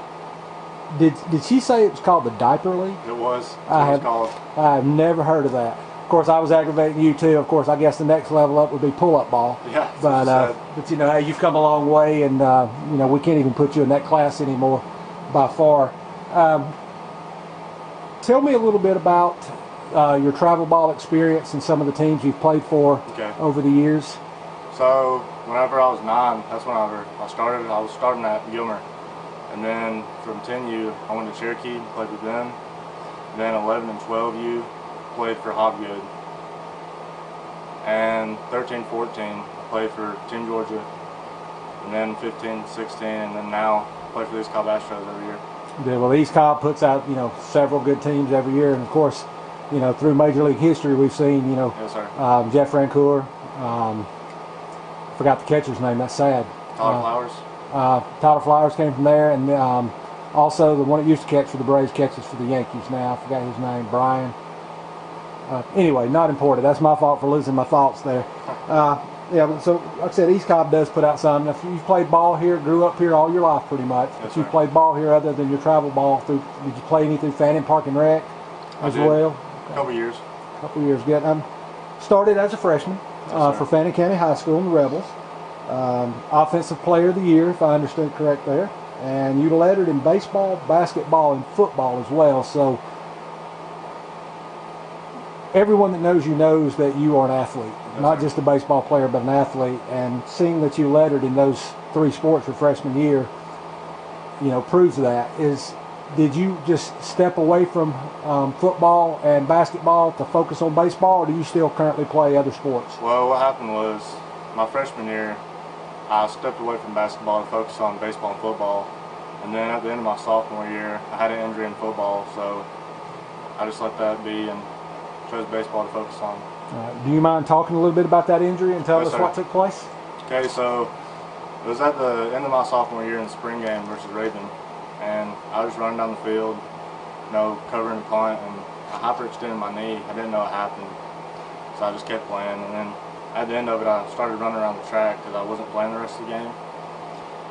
did she say it was called the Diaper League? It was. It was called. I've never heard of that. Of course, I was aggravating you too. Of course, I guess the next level up would be pull-up ball. Yeah. But you know, hey, you've come a long way, and you know, we can't even put you in that class anymore, by far. Tell me a little bit about your travel ball experience and some of the teams you've played for over the years. So, whenever I was 9, that's whenever I started. I was starting at Gilmer. And then from 10U, I went to Cherokee, played with them. Then 11 and 12U, played for Hobgood. And 13, 14, I played for Team Georgia. And then 15, 16, and then now I play for the East Cobb Astros every year. Yeah, well, East Cobb puts out, you know, several good teams every year, and of course, you know, through Major League history, we've seen, you know, Jeff Rancour. Forgot the catcher's name. That's sad. Tyler Flowers. Tyler Flowers came from there, and also the one that used to catch for the Braves catches for the Yankees now. I forgot his name, Brian. Anyway, not important. That's my fault for losing my thoughts there. Yeah, so like I said, East Cobb does put out some. If you've played ball here, grew up here all your life pretty much, but you've played ball here other than your travel ball. Did you play any through Fannin Park and Rec as well? A couple years. A couple years, good. Started as a freshman for Fannin County High School in the Rebels. Offensive Player of the Year, if I understood correct there. And you lettered in baseball, basketball, and football as well. So everyone that knows you knows that you are an athlete, not just a baseball player, but an athlete. And seeing that you lettered in those 3 sports your freshman year, you know, proves that. Did you just step away from football and basketball to focus on baseball, or do you still currently play other sports? Well, what happened was my freshman year, I stepped away from basketball to focus on baseball and football. And then at the end of my sophomore year, I had an injury in football, so I just let that be and chose baseball to focus on. Do you mind talking a little bit about that injury and telling us what took place? Okay, so it was at the end of my sophomore year in the spring game versus Raven, and I was running down the field, you know, covering the punt, and I hyperextended my knee. I didn't know what happened, so I just kept playing. And then at the end of it, I started running around the track because I wasn't playing the rest of the game.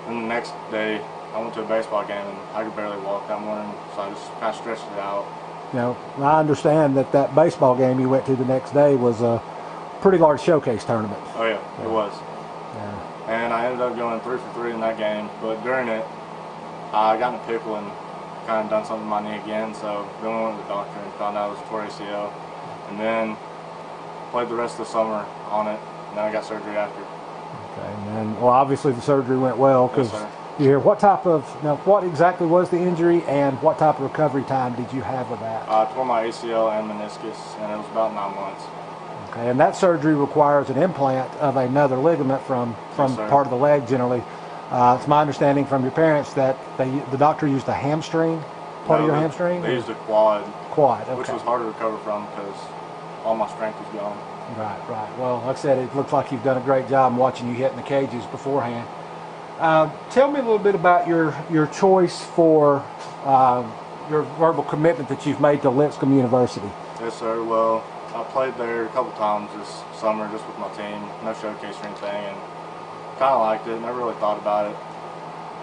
And the next day, I went to a baseball game, and I could barely walk that morning, so I just kind of stretched it out. Now, I understand that baseball game you went to the next day was a pretty large showcase tournament. Oh, yeah, it was. Yeah. And I ended up going 3 for 3 in that game, but during it, I got in a pickle and kind of done something to my knee again, so then we went to the doctor and found out it was torn ACL. And then played the rest of the summer on it, and then I got surgery after. Okay, and well, obviously the surgery went well, because you hear what exactly was the injury, and what type of recovery time did you have with that? I tore my ACL and meniscus, and it was about 9 months. Okay, and that surgery requires an implant of another ligament from part of the leg generally. It's my understanding from your parents that the doctor used a hamstring, part of your hamstring? They used a quad. Quad, okay. Which was hard to recover from because all my strength was gone. Right. Well, like I said, it looks like you've done a great job in watching you hit in the cages beforehand. Tell me a little bit about your choice for your verbal commitment that you've made to Lipscomb University. Yes, sir. Well, I played there a couple times this summer just with my team, no showcase or anything, and kind of liked it. Never really thought about it.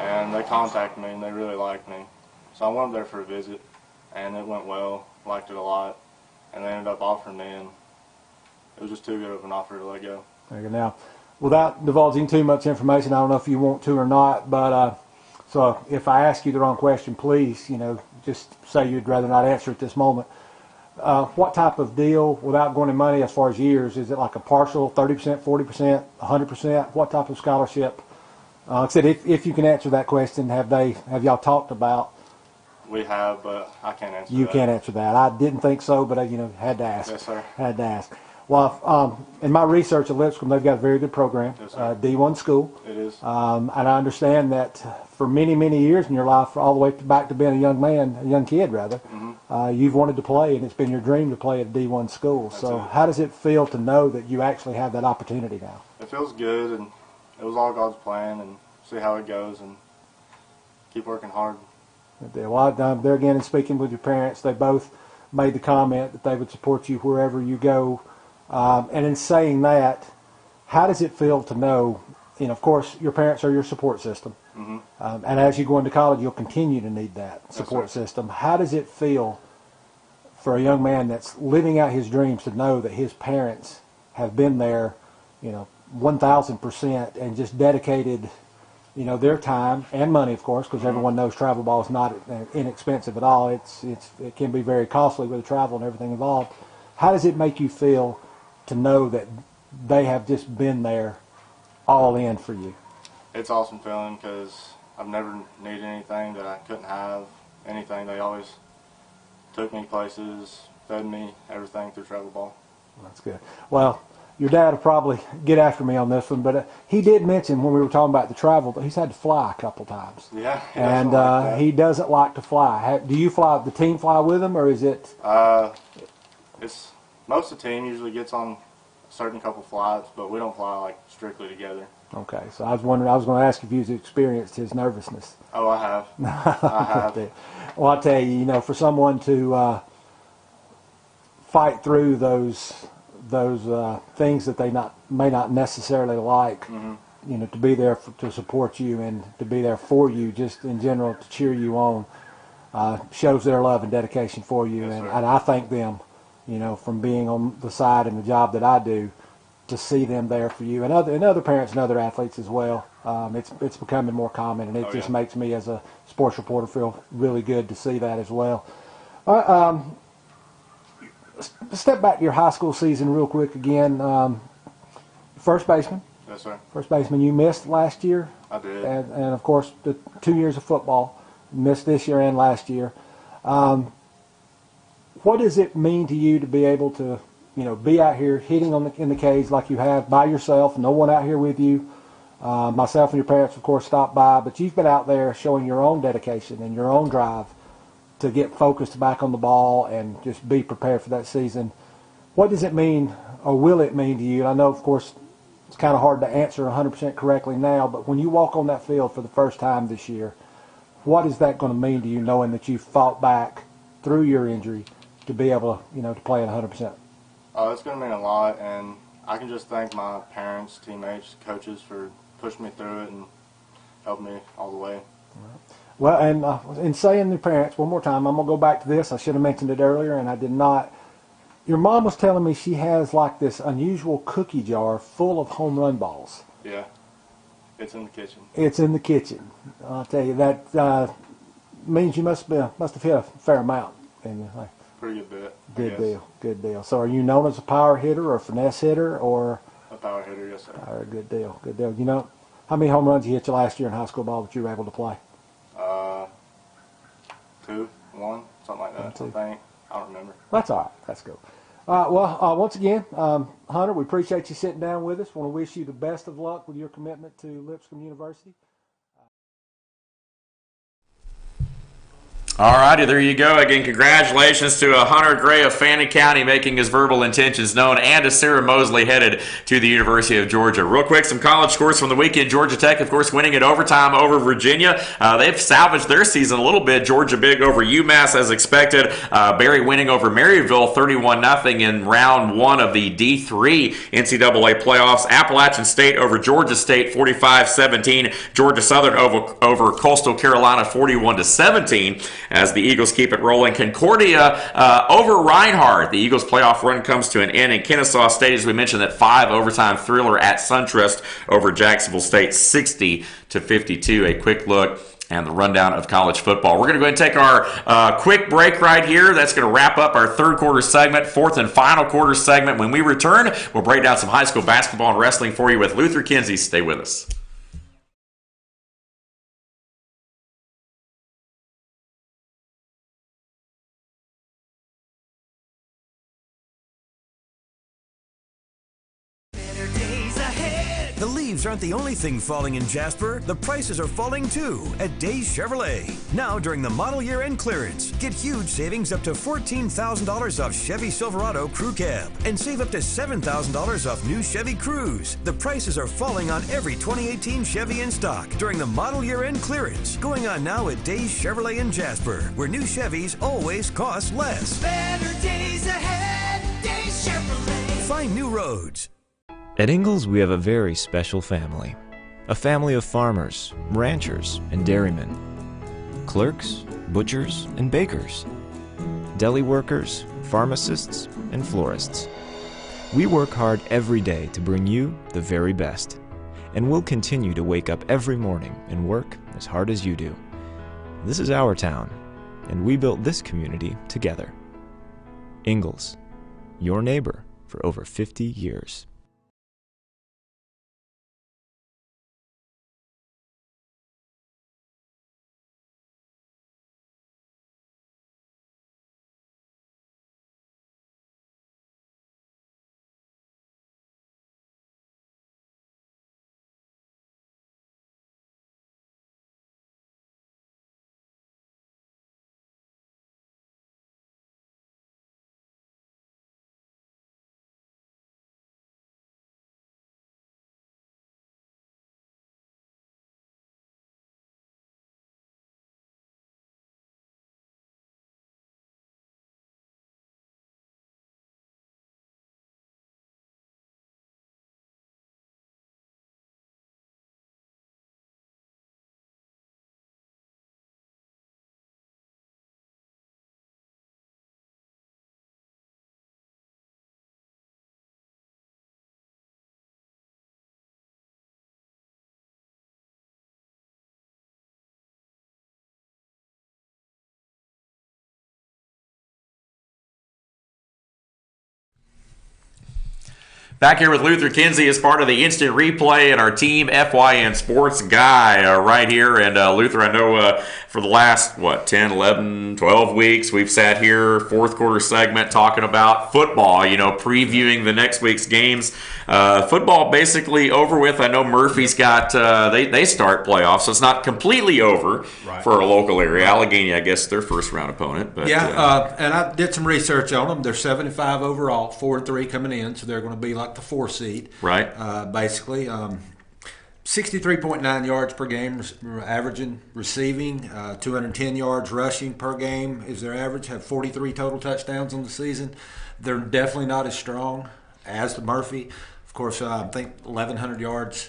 And they contacted me, and they really liked me. So I went there for a visit, and it went well. Liked it a lot. And they ended up offering me, and it was just too good of an offer to let go. There you go. Now, without divulging too much information, I don't know if you want to or not, but so if I ask you the wrong question, please, just say you'd rather not answer at this moment. What type of deal, without going in money as far as years, is it like a partial, 30%, 40%, 100%? What type of scholarship? Like I said, if you can answer that question, have y'all talked about? We have, but I can't answer that. You can't answer that. I didn't think so, but had to ask. Yes, sir. Had to ask. Well, in my research at Lipscomb, they've got a very good program, yes, sir. D1 school. It is. And I understand that for many, many years in your life, all the way back to being a young kid rather, you've wanted to play, and it's been your dream to play at a D1 school. That's so it. how does it feel to know that you actually have that opportunity now? It feels good, and it was all God's plan, and see how it goes, and keep working hard. Well, there again, in speaking with your parents, they both made the comment that they would support you wherever you go. And in saying that, how does it feel to know, of course, your parents are your support system. Mm-hmm. And as you go into college, you'll continue to need that support system. How does it feel for a young man that's living out his dreams to know that his parents have been there, 1,000% and just dedicated, their time and money, of course, because everyone knows travel ball is not inexpensive at all. It can be very costly with the travel and everything involved. How does it make you feel to know that they have just been there all in for you? It's awesome feeling because I've never needed anything that I couldn't have, anything. They always took me places, fed me, everything through travel ball. That's good. Well, your dad will probably get after me on this one, but he did mention when we were talking about the travel, but he's had to fly a couple times. Yeah. And he doesn't like to fly. Do you fly, the team fly with him, or is it? It's most of the team usually gets on a certain couple flights, but we don't fly like strictly together. Okay, so I was wondering, I was going to ask if you've experienced his nervousness. Oh, I have. I have. Well, I'll tell you, for someone to fight through those things that they may not necessarily like, to be there to support you and to be there for you, just in general to cheer you on, shows their love and dedication for you. Yes, and sir. I thank them, from being on the side and the job that I do, to see them there for you and other parents and other athletes as well. It's becoming more common, and it just makes me as a sports reporter feel really good to see that as well. Step back to your high school season real quick again. First baseman. Yes, sir. First baseman. You missed last year. I did. And of course, the 2 years of football. Missed this year and last year. What does it mean to you to be able to, be out here hitting in the cage like you have by yourself, no one out here with you? Myself and your parents, of course, stopped by, but you've been out there showing your own dedication and your own drive to get focused back on the ball and just be prepared for that season. What does it mean, or will it mean to you? And I know, of course, it's kind of hard to answer 100% correctly now, but when you walk on that field for the first time this year, what is that going to mean to you, knowing that you fought back through your injury to be able to, to play at 100%? It's going to mean a lot, and I can just thank my parents, teammates, coaches for pushing me through it and helping me all the way. Well, and in saying the parents, one more time, I'm going to go back to this. I should have mentioned it earlier, and I did not. Your mom was telling me she has like this unusual cookie jar full of home run balls. Yeah, it's in the kitchen. It's in the kitchen. I'll tell you, that means you must have hit a fair amount. Pretty good bit. Good deal, good deal. So are you known as a power hitter or a finesse hitter or? A power hitter, yes, sir. All right, good deal, good deal. How many home runs you hit your last year in high school ball that you were able to play? 2, 1, something like that. I think. I don't remember. That's all right. That's cool. Once again, Hunter, we appreciate you sitting down with us. Want to wish you the best of luck with your commitment to Lipscomb University. All righty, there you go. Again, congratulations to Hunter Gray of Fannin County making his verbal intentions known, and to Sarah Mosley headed to the University of Georgia. Real quick, some college scores from the weekend. Georgia Tech, of course, winning in overtime over Virginia. They've salvaged their season a little bit. Georgia big over UMass as expected. Barry winning over Maryville 31-0 in round one of the D3 NCAA playoffs. Appalachian State over Georgia State 45-17. Georgia Southern over Coastal Carolina 41-17. As the Eagles keep it rolling. Concordia over Reinhardt. The Eagles' playoff run comes to an end in Kennesaw State. As we mentioned, that 5 overtime thriller at SunTrust over Jacksonville State, 60-52. A quick look and the rundown of college football. We're going to go ahead and take our quick break right here. That's going to wrap up our third quarter segment, fourth and final quarter segment. When we return, we'll break down some high school basketball and wrestling for you with Luther Kinsey. Stay with us. The leaves aren't the only thing falling in Jasper. The prices are falling too at Days Chevrolet. Now during the model year end clearance, get huge savings up to $14,000 off Chevy Silverado Crew Cab and save up to $7,000 off new Chevy Cruze. The prices are falling on every 2018 Chevy in stock during the model year end clearance. Going on now at Days Chevrolet in Jasper, where new Chevys always cost less. Better days ahead, Days Chevrolet. Find new roads. At Ingalls, we have a very special family. A family of farmers, ranchers, and dairymen. Clerks, butchers, and bakers. Deli workers, pharmacists, and florists. We work hard every day to bring you the very best. And we'll continue to wake up every morning and work as hard as you do. This is our town, and we built this community together. Ingalls, your neighbor for over 50 years. Back here with Luther Kinsey as part of the Instant Replay and our Team FYN Sports Guy right here. And Luther, I know for the last, 10, 11, 12 weeks, we've sat here, fourth quarter segment, talking about football, previewing the next week's games. Football basically over with. I know Murphy's got, they start playoffs, so it's not completely over for a local area. Allegheny, I guess, their first round opponent. But, and I did some research on them. They're 7-5 overall, 4-3 coming in, so they're going to be like the 4 seed. Right. Basically. 63.9 yards per game, averaging receiving, 210 yards rushing per game is their average, have 43 total touchdowns on the season. They're definitely not as strong as the Murphy. Of course, I think 1,100 yards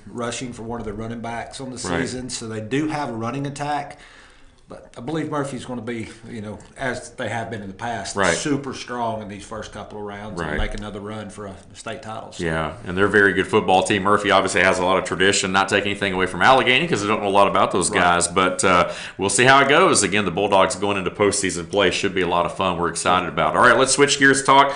rushing for one of their running backs on the season, so they do have a running attack. But I believe Murphy's going to be, as they have been in the past, super strong in these first couple of rounds and make another run for a state title. So. Yeah, and they're a very good football team. Murphy obviously has a lot of tradition, not taking anything away from Allegheny because I don't know a lot about those guys, but we'll see how it goes. Again, the Bulldogs going into postseason play should be a lot of fun. We're excited about it. All right, let's switch gears, talk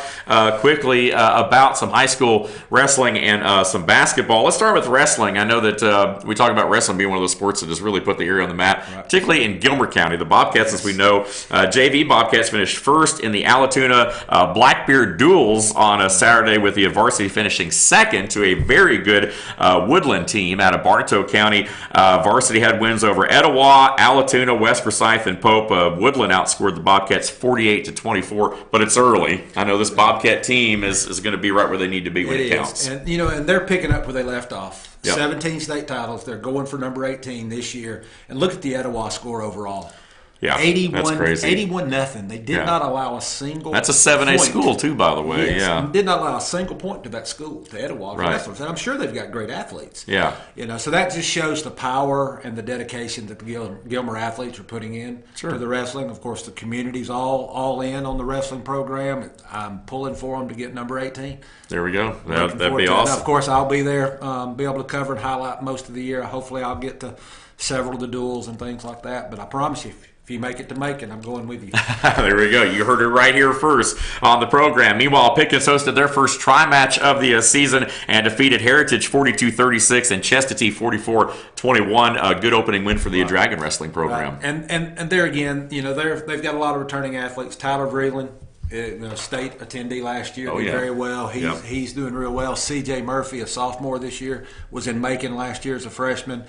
quickly about some high school wrestling and some basketball. Let's start with wrestling. I know that we talk about wrestling being one of those sports that has really put the area on the map, particularly in Gilmer County. The Bobcats, as we know, JV Bobcats finished first in the Alatoona Blackbeard Duels on a Saturday, with the varsity finishing second to a very good Woodland team out of Bartow County. Varsity had wins over Etowah, Alatoona, West Forsyth, and Pope. Woodland outscored the Bobcats 48-24, but it's early. I know this Bobcat team is going to be right where they need to be when it counts. And and they're picking up where they left off. 17 state titles. They're going for number 18 this year. And look at the Etowah score overall. Yeah, 81, that's crazy. 81-0. They did not allow a single. That's a 7A point. school too, by the way. Yes, did not allow a single point to that school, to Etowah wrestlers, and I'm sure they've got great athletes. Yeah, so that just shows the power and the dedication that the Gilmer athletes are putting in to the wrestling. Of course, the community's all in on the wrestling program. I'm pulling for them to get number 18. There we go. That'd be awesome. Now, of course, I'll be there, be able to cover and highlight most of the year. Hopefully, I'll get to several of the duels and things like that. But I promise you, if you make it to Macon, I'm going with you. There we go. You heard it right here first on the program. Meanwhile, Pickens hosted their first tri-match of the season and defeated Heritage 42-36 and Chestatee 44-21. A good opening win for the Dragon Wrestling program. And there again, they've got a lot of returning athletes. Tyler Vreeland, state attendee last year. Oh, Did yeah. very well. Yep. He's doing real well. C.J. Murphy, a sophomore this year, was in Macon last year as a freshman.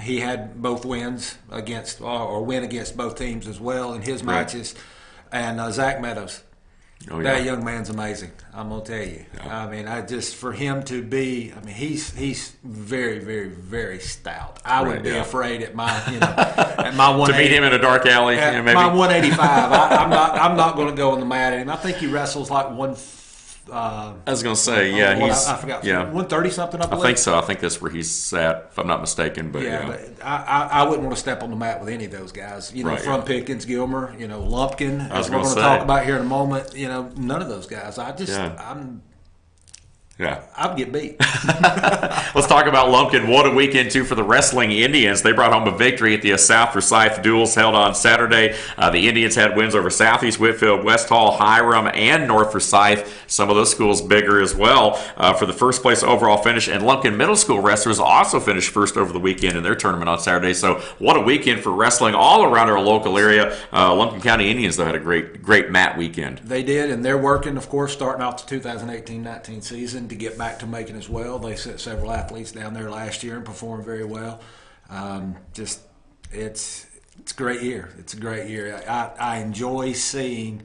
He had both wins or win against both teams as well in his matches. And Zach Meadows. Oh, yeah. That young man's amazing. I'm gonna tell you. Yeah. I mean, for him to be, he's very, very, very stout. I would be afraid at my, at my 180, to meet him in a dark alley. at Maybe. my 185. I'm not going to go on the mat at him. I think he wrestles like one. I was going to say, I forgot. 130 something. I believe. I think so. I think that's where he's at, if I'm not mistaken. But but I wouldn't want to step on the mat with any of those guys. From Pickens, Gilmer, Lumpkin, as we're going to talk about here in a moment. None of those guys. I'd get beat. Let's talk about Lumpkin. What a weekend, too, for the Wrestling Indians. They brought home a victory at the South Forsyth duels held on Saturday. The Indians had wins over Southeast Whitfield, West Hall, Hiram, and North Forsyth. Some of those schools bigger as well for the first place overall finish. And Lumpkin Middle School wrestlers also finished first over the weekend in their tournament on Saturday. So what a weekend for wrestling all around our local area. Lumpkin County Indians, though, had a great mat weekend. They did, and they're working, of course, starting off the 2018-19 season to get back to Macon as well. They sent several athletes down there last year and performed very well. It's a great year. It's a great year. I enjoy seeing,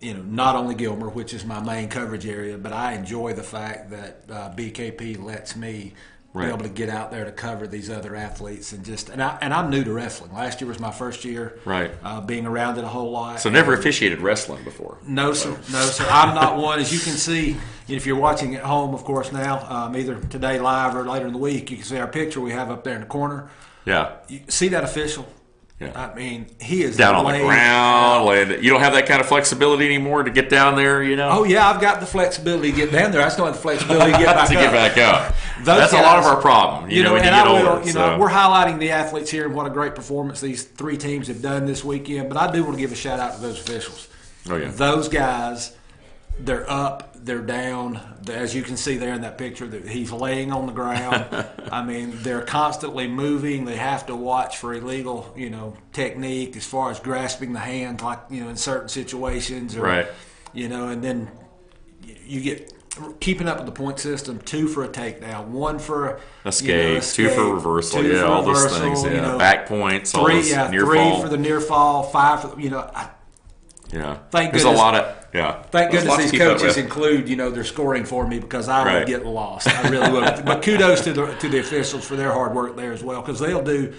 not only Gilmer, which is my main coverage area, but I enjoy the fact that BKP lets me be able to get out there to cover these other athletes and I'm new to wrestling. Last year was my first year being around it a whole lot. So never officiated wrestling before? No, sir. I'm not one. As you can see, if you're watching at home, of course, now, either today live or later in the week, you can see our picture we have up there in the corner. Yeah. You see that official? Yeah. I mean, he is down on the ground. You don't have that kind of flexibility anymore to get down there, Oh, yeah, I've got the flexibility to get down there. I just don't have the flexibility to get back up. Get back up. That's a lot of our problem, when you get older. We're highlighting the athletes here and what a great performance these three teams have done this weekend, but I do want to give a shout-out to those officials. Oh, yeah. Those guys, they're up, they're down. As you can see there in that picture, he's laying on the ground. I mean, they're constantly moving. They have to watch for illegal, technique as far as grasping the hand, like, in certain situations. And then you get keeping up with the point system, 2 for a takedown, 1 for a escape, 2 for reversal, all those things, back points, 3, near 3 fall. for the near fall, 5 for Thank There's goodness, a lot of Thank goodness these coaches include their scoring for me, because I would get lost. I really would. But kudos to the officials for their hard work there as well, because they'll do.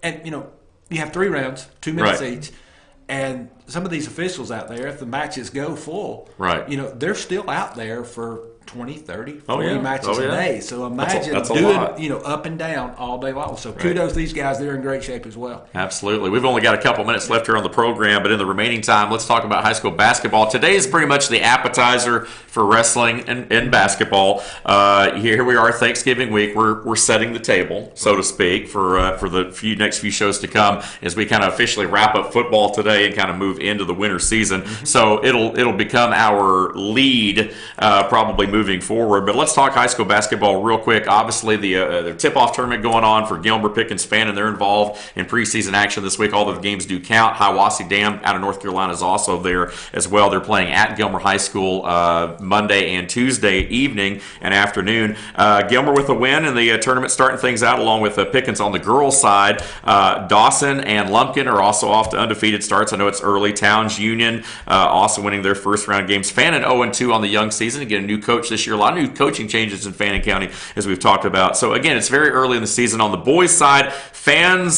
And you have 3 rounds, 2 minutes each, and some of these officials out there, if the matches go full, they're still out there for 20, 30, 40 matches a day. So imagine doing up and down all day long. So kudos to these guys. They're in great shape as well. Absolutely. We've only got a couple minutes left here on the program, but in the remaining time, let's talk about high school basketball. Today is pretty much the appetizer for wrestling and basketball. Here we are, Thanksgiving week. We're setting the table, so to speak, for the next few shows to come as we kind of officially wrap up football today and kind of move into the winter season. So it'll become our lead probably moving forward. But let's talk high school basketball real quick. Obviously, the tip-off tournament going on for Gilmer, Pickens, FYN, and they're involved in preseason action this week. All of the games do count. Hiwassee Dam out of North Carolina is also there as well. They're playing at Gilmer High School Monday and Tuesday evening and afternoon. Gilmer with a win in the tournament, starting things out along with Pickens on the girls' side. Dawson and Lumpkin are also off to undefeated starts. I know it's early. Towns Union also winning their first-round games. FYN 0-2 on the young season. Again, a new coach this year. A lot of new coaching changes in Fannin County, as we've talked about. So, again, it's very early in the season. On the boys' side, Fannin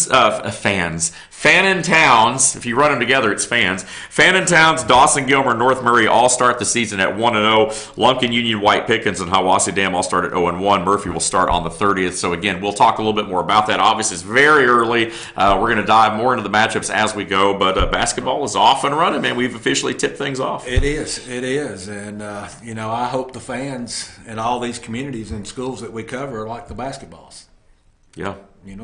Towns, if you run them together, it's fans. Fannin Towns, Dawson, Gilmer, North Murray all start the season at 1-0. Lumpkin, Union, White, Pickens, and Hiwassee Dam all start at 0-1. Murphy will start on the 30th. So, again, we'll talk a little bit more about that. Obviously, it's very early. We're going to dive more into the matchups as we go. But basketball is off and running, man. We've officially tipped things off. It is. And, I hope the fans in all these communities and schools that we cover are like the basketballs. Yeah. You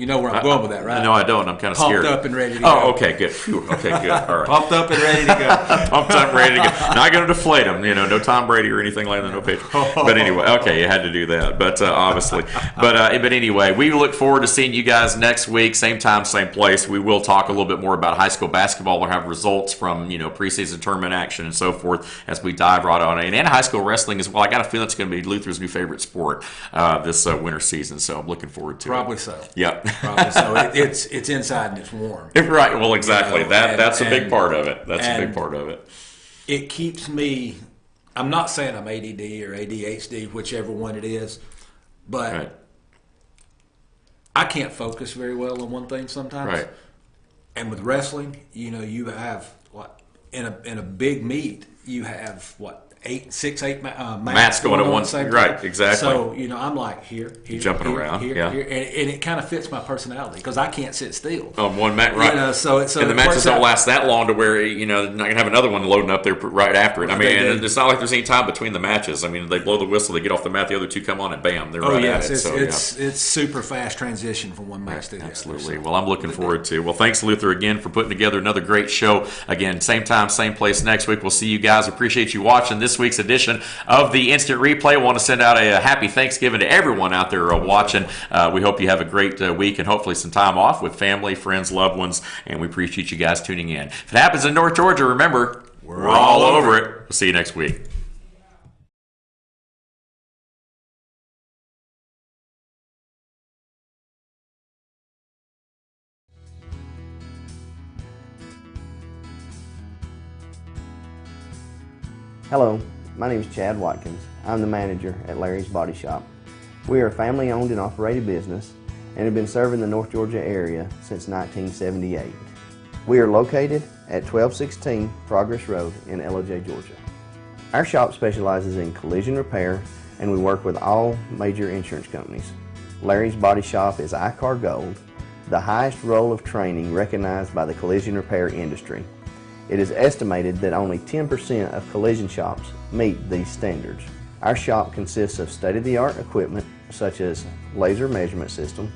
know where I'm going with that, right? No, I don't. I'm kind of scared. Pumped up and ready to go. Oh, okay, good. Phew, okay, good. All right. Pumped up and ready to go. Pumped up, ready to go. Not going to deflate them. No Tom Brady or anything like that. No Patriot. But anyway, okay, you had to do that. But obviously, but anyway, we look forward to seeing you guys next week, same time, same place. We will talk a little bit more about high school basketball. We'll have results from preseason tournament action and so forth as we dive right on in, and high school wrestling as well. I got a feeling it's going to be Luther's new favorite sport this winter season. So I'm looking forward to it. Probably so. Yep. Probably so. It's inside and it's warm. Right. Well, exactly. That's a big part of it. That's a big part of it. It keeps me. I'm not saying I'm ADD or ADHD, whichever one it is, but Right. I can't focus very well on one thing sometimes. Right. And with wrestling, you have in a big meet, you have 6, 8 Mats going at on one the same right, time. exactly. So I'm like here, jumping here, around, here, yeah. here, and it kind of fits my personality because I can't sit still. On one mat, right? So and the matches don't last that long to where they're not gonna have another one loading up there right after it. I mean, and it's not like there's any time between the matches. I mean, they blow the whistle, they get off the mat, the other two come on, and bam, they're right at it. It's super fast transition from one match to the other. Absolutely. Well, I'm looking forward to. Well, thanks, Luther, again for putting together another great show. Again, same time, same place next week. We'll see you guys. Appreciate you watching this week's edition of the Instant Replay. I want to send out a happy Thanksgiving to everyone out there watching. We hope you have a great week and hopefully some time off with family, friends, loved ones, and we appreciate you guys tuning in. If it happens in North Georgia, remember, we're all over it. We'll see you next week. Hello, my name is Chad Watkins. I'm the manager at Larry's Body Shop. We are a family-owned and operated business and have been serving the North Georgia area since 1978. We are located at 1216 Progress Road in LJ, Georgia. Our shop specializes in collision repair and we work with all major insurance companies. Larry's Body Shop is ICAR Gold, the highest role of training recognized by the collision repair industry. It is estimated that only 10% of collision shops meet these standards. Our shop consists of state-of-the-art equipment such as laser measurement system,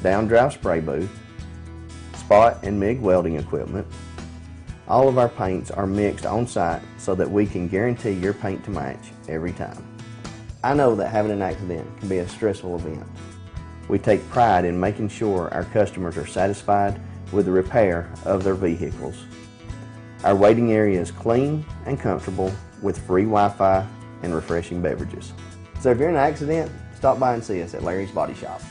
down-drive spray booth, spot and MIG welding equipment. All of our paints are mixed on site so that we can guarantee your paint to match every time. I know that having an accident can be a stressful event. We take pride in making sure our customers are satisfied with the repair of their vehicles. Our waiting area is clean and comfortable with free Wi-Fi and refreshing beverages. So if you're in an accident, stop by and see us at Larry's Body Shop.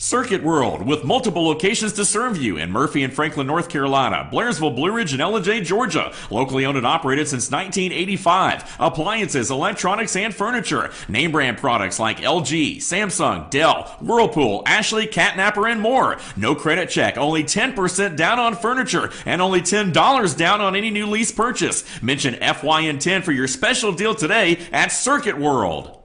Circuit World, with multiple locations to serve you in Murphy and Franklin, North Carolina, Blairsville, Blue Ridge, and Ellijay, Georgia. Locally owned and operated since 1985. Appliances, electronics, and furniture. Name brand products like LG, Samsung, Dell, Whirlpool, Ashley, Catnapper, and more. No credit check, only 10% down on furniture, and only $10 down on any new lease purchase. Mention FYN10 for your special deal today at Circuit World.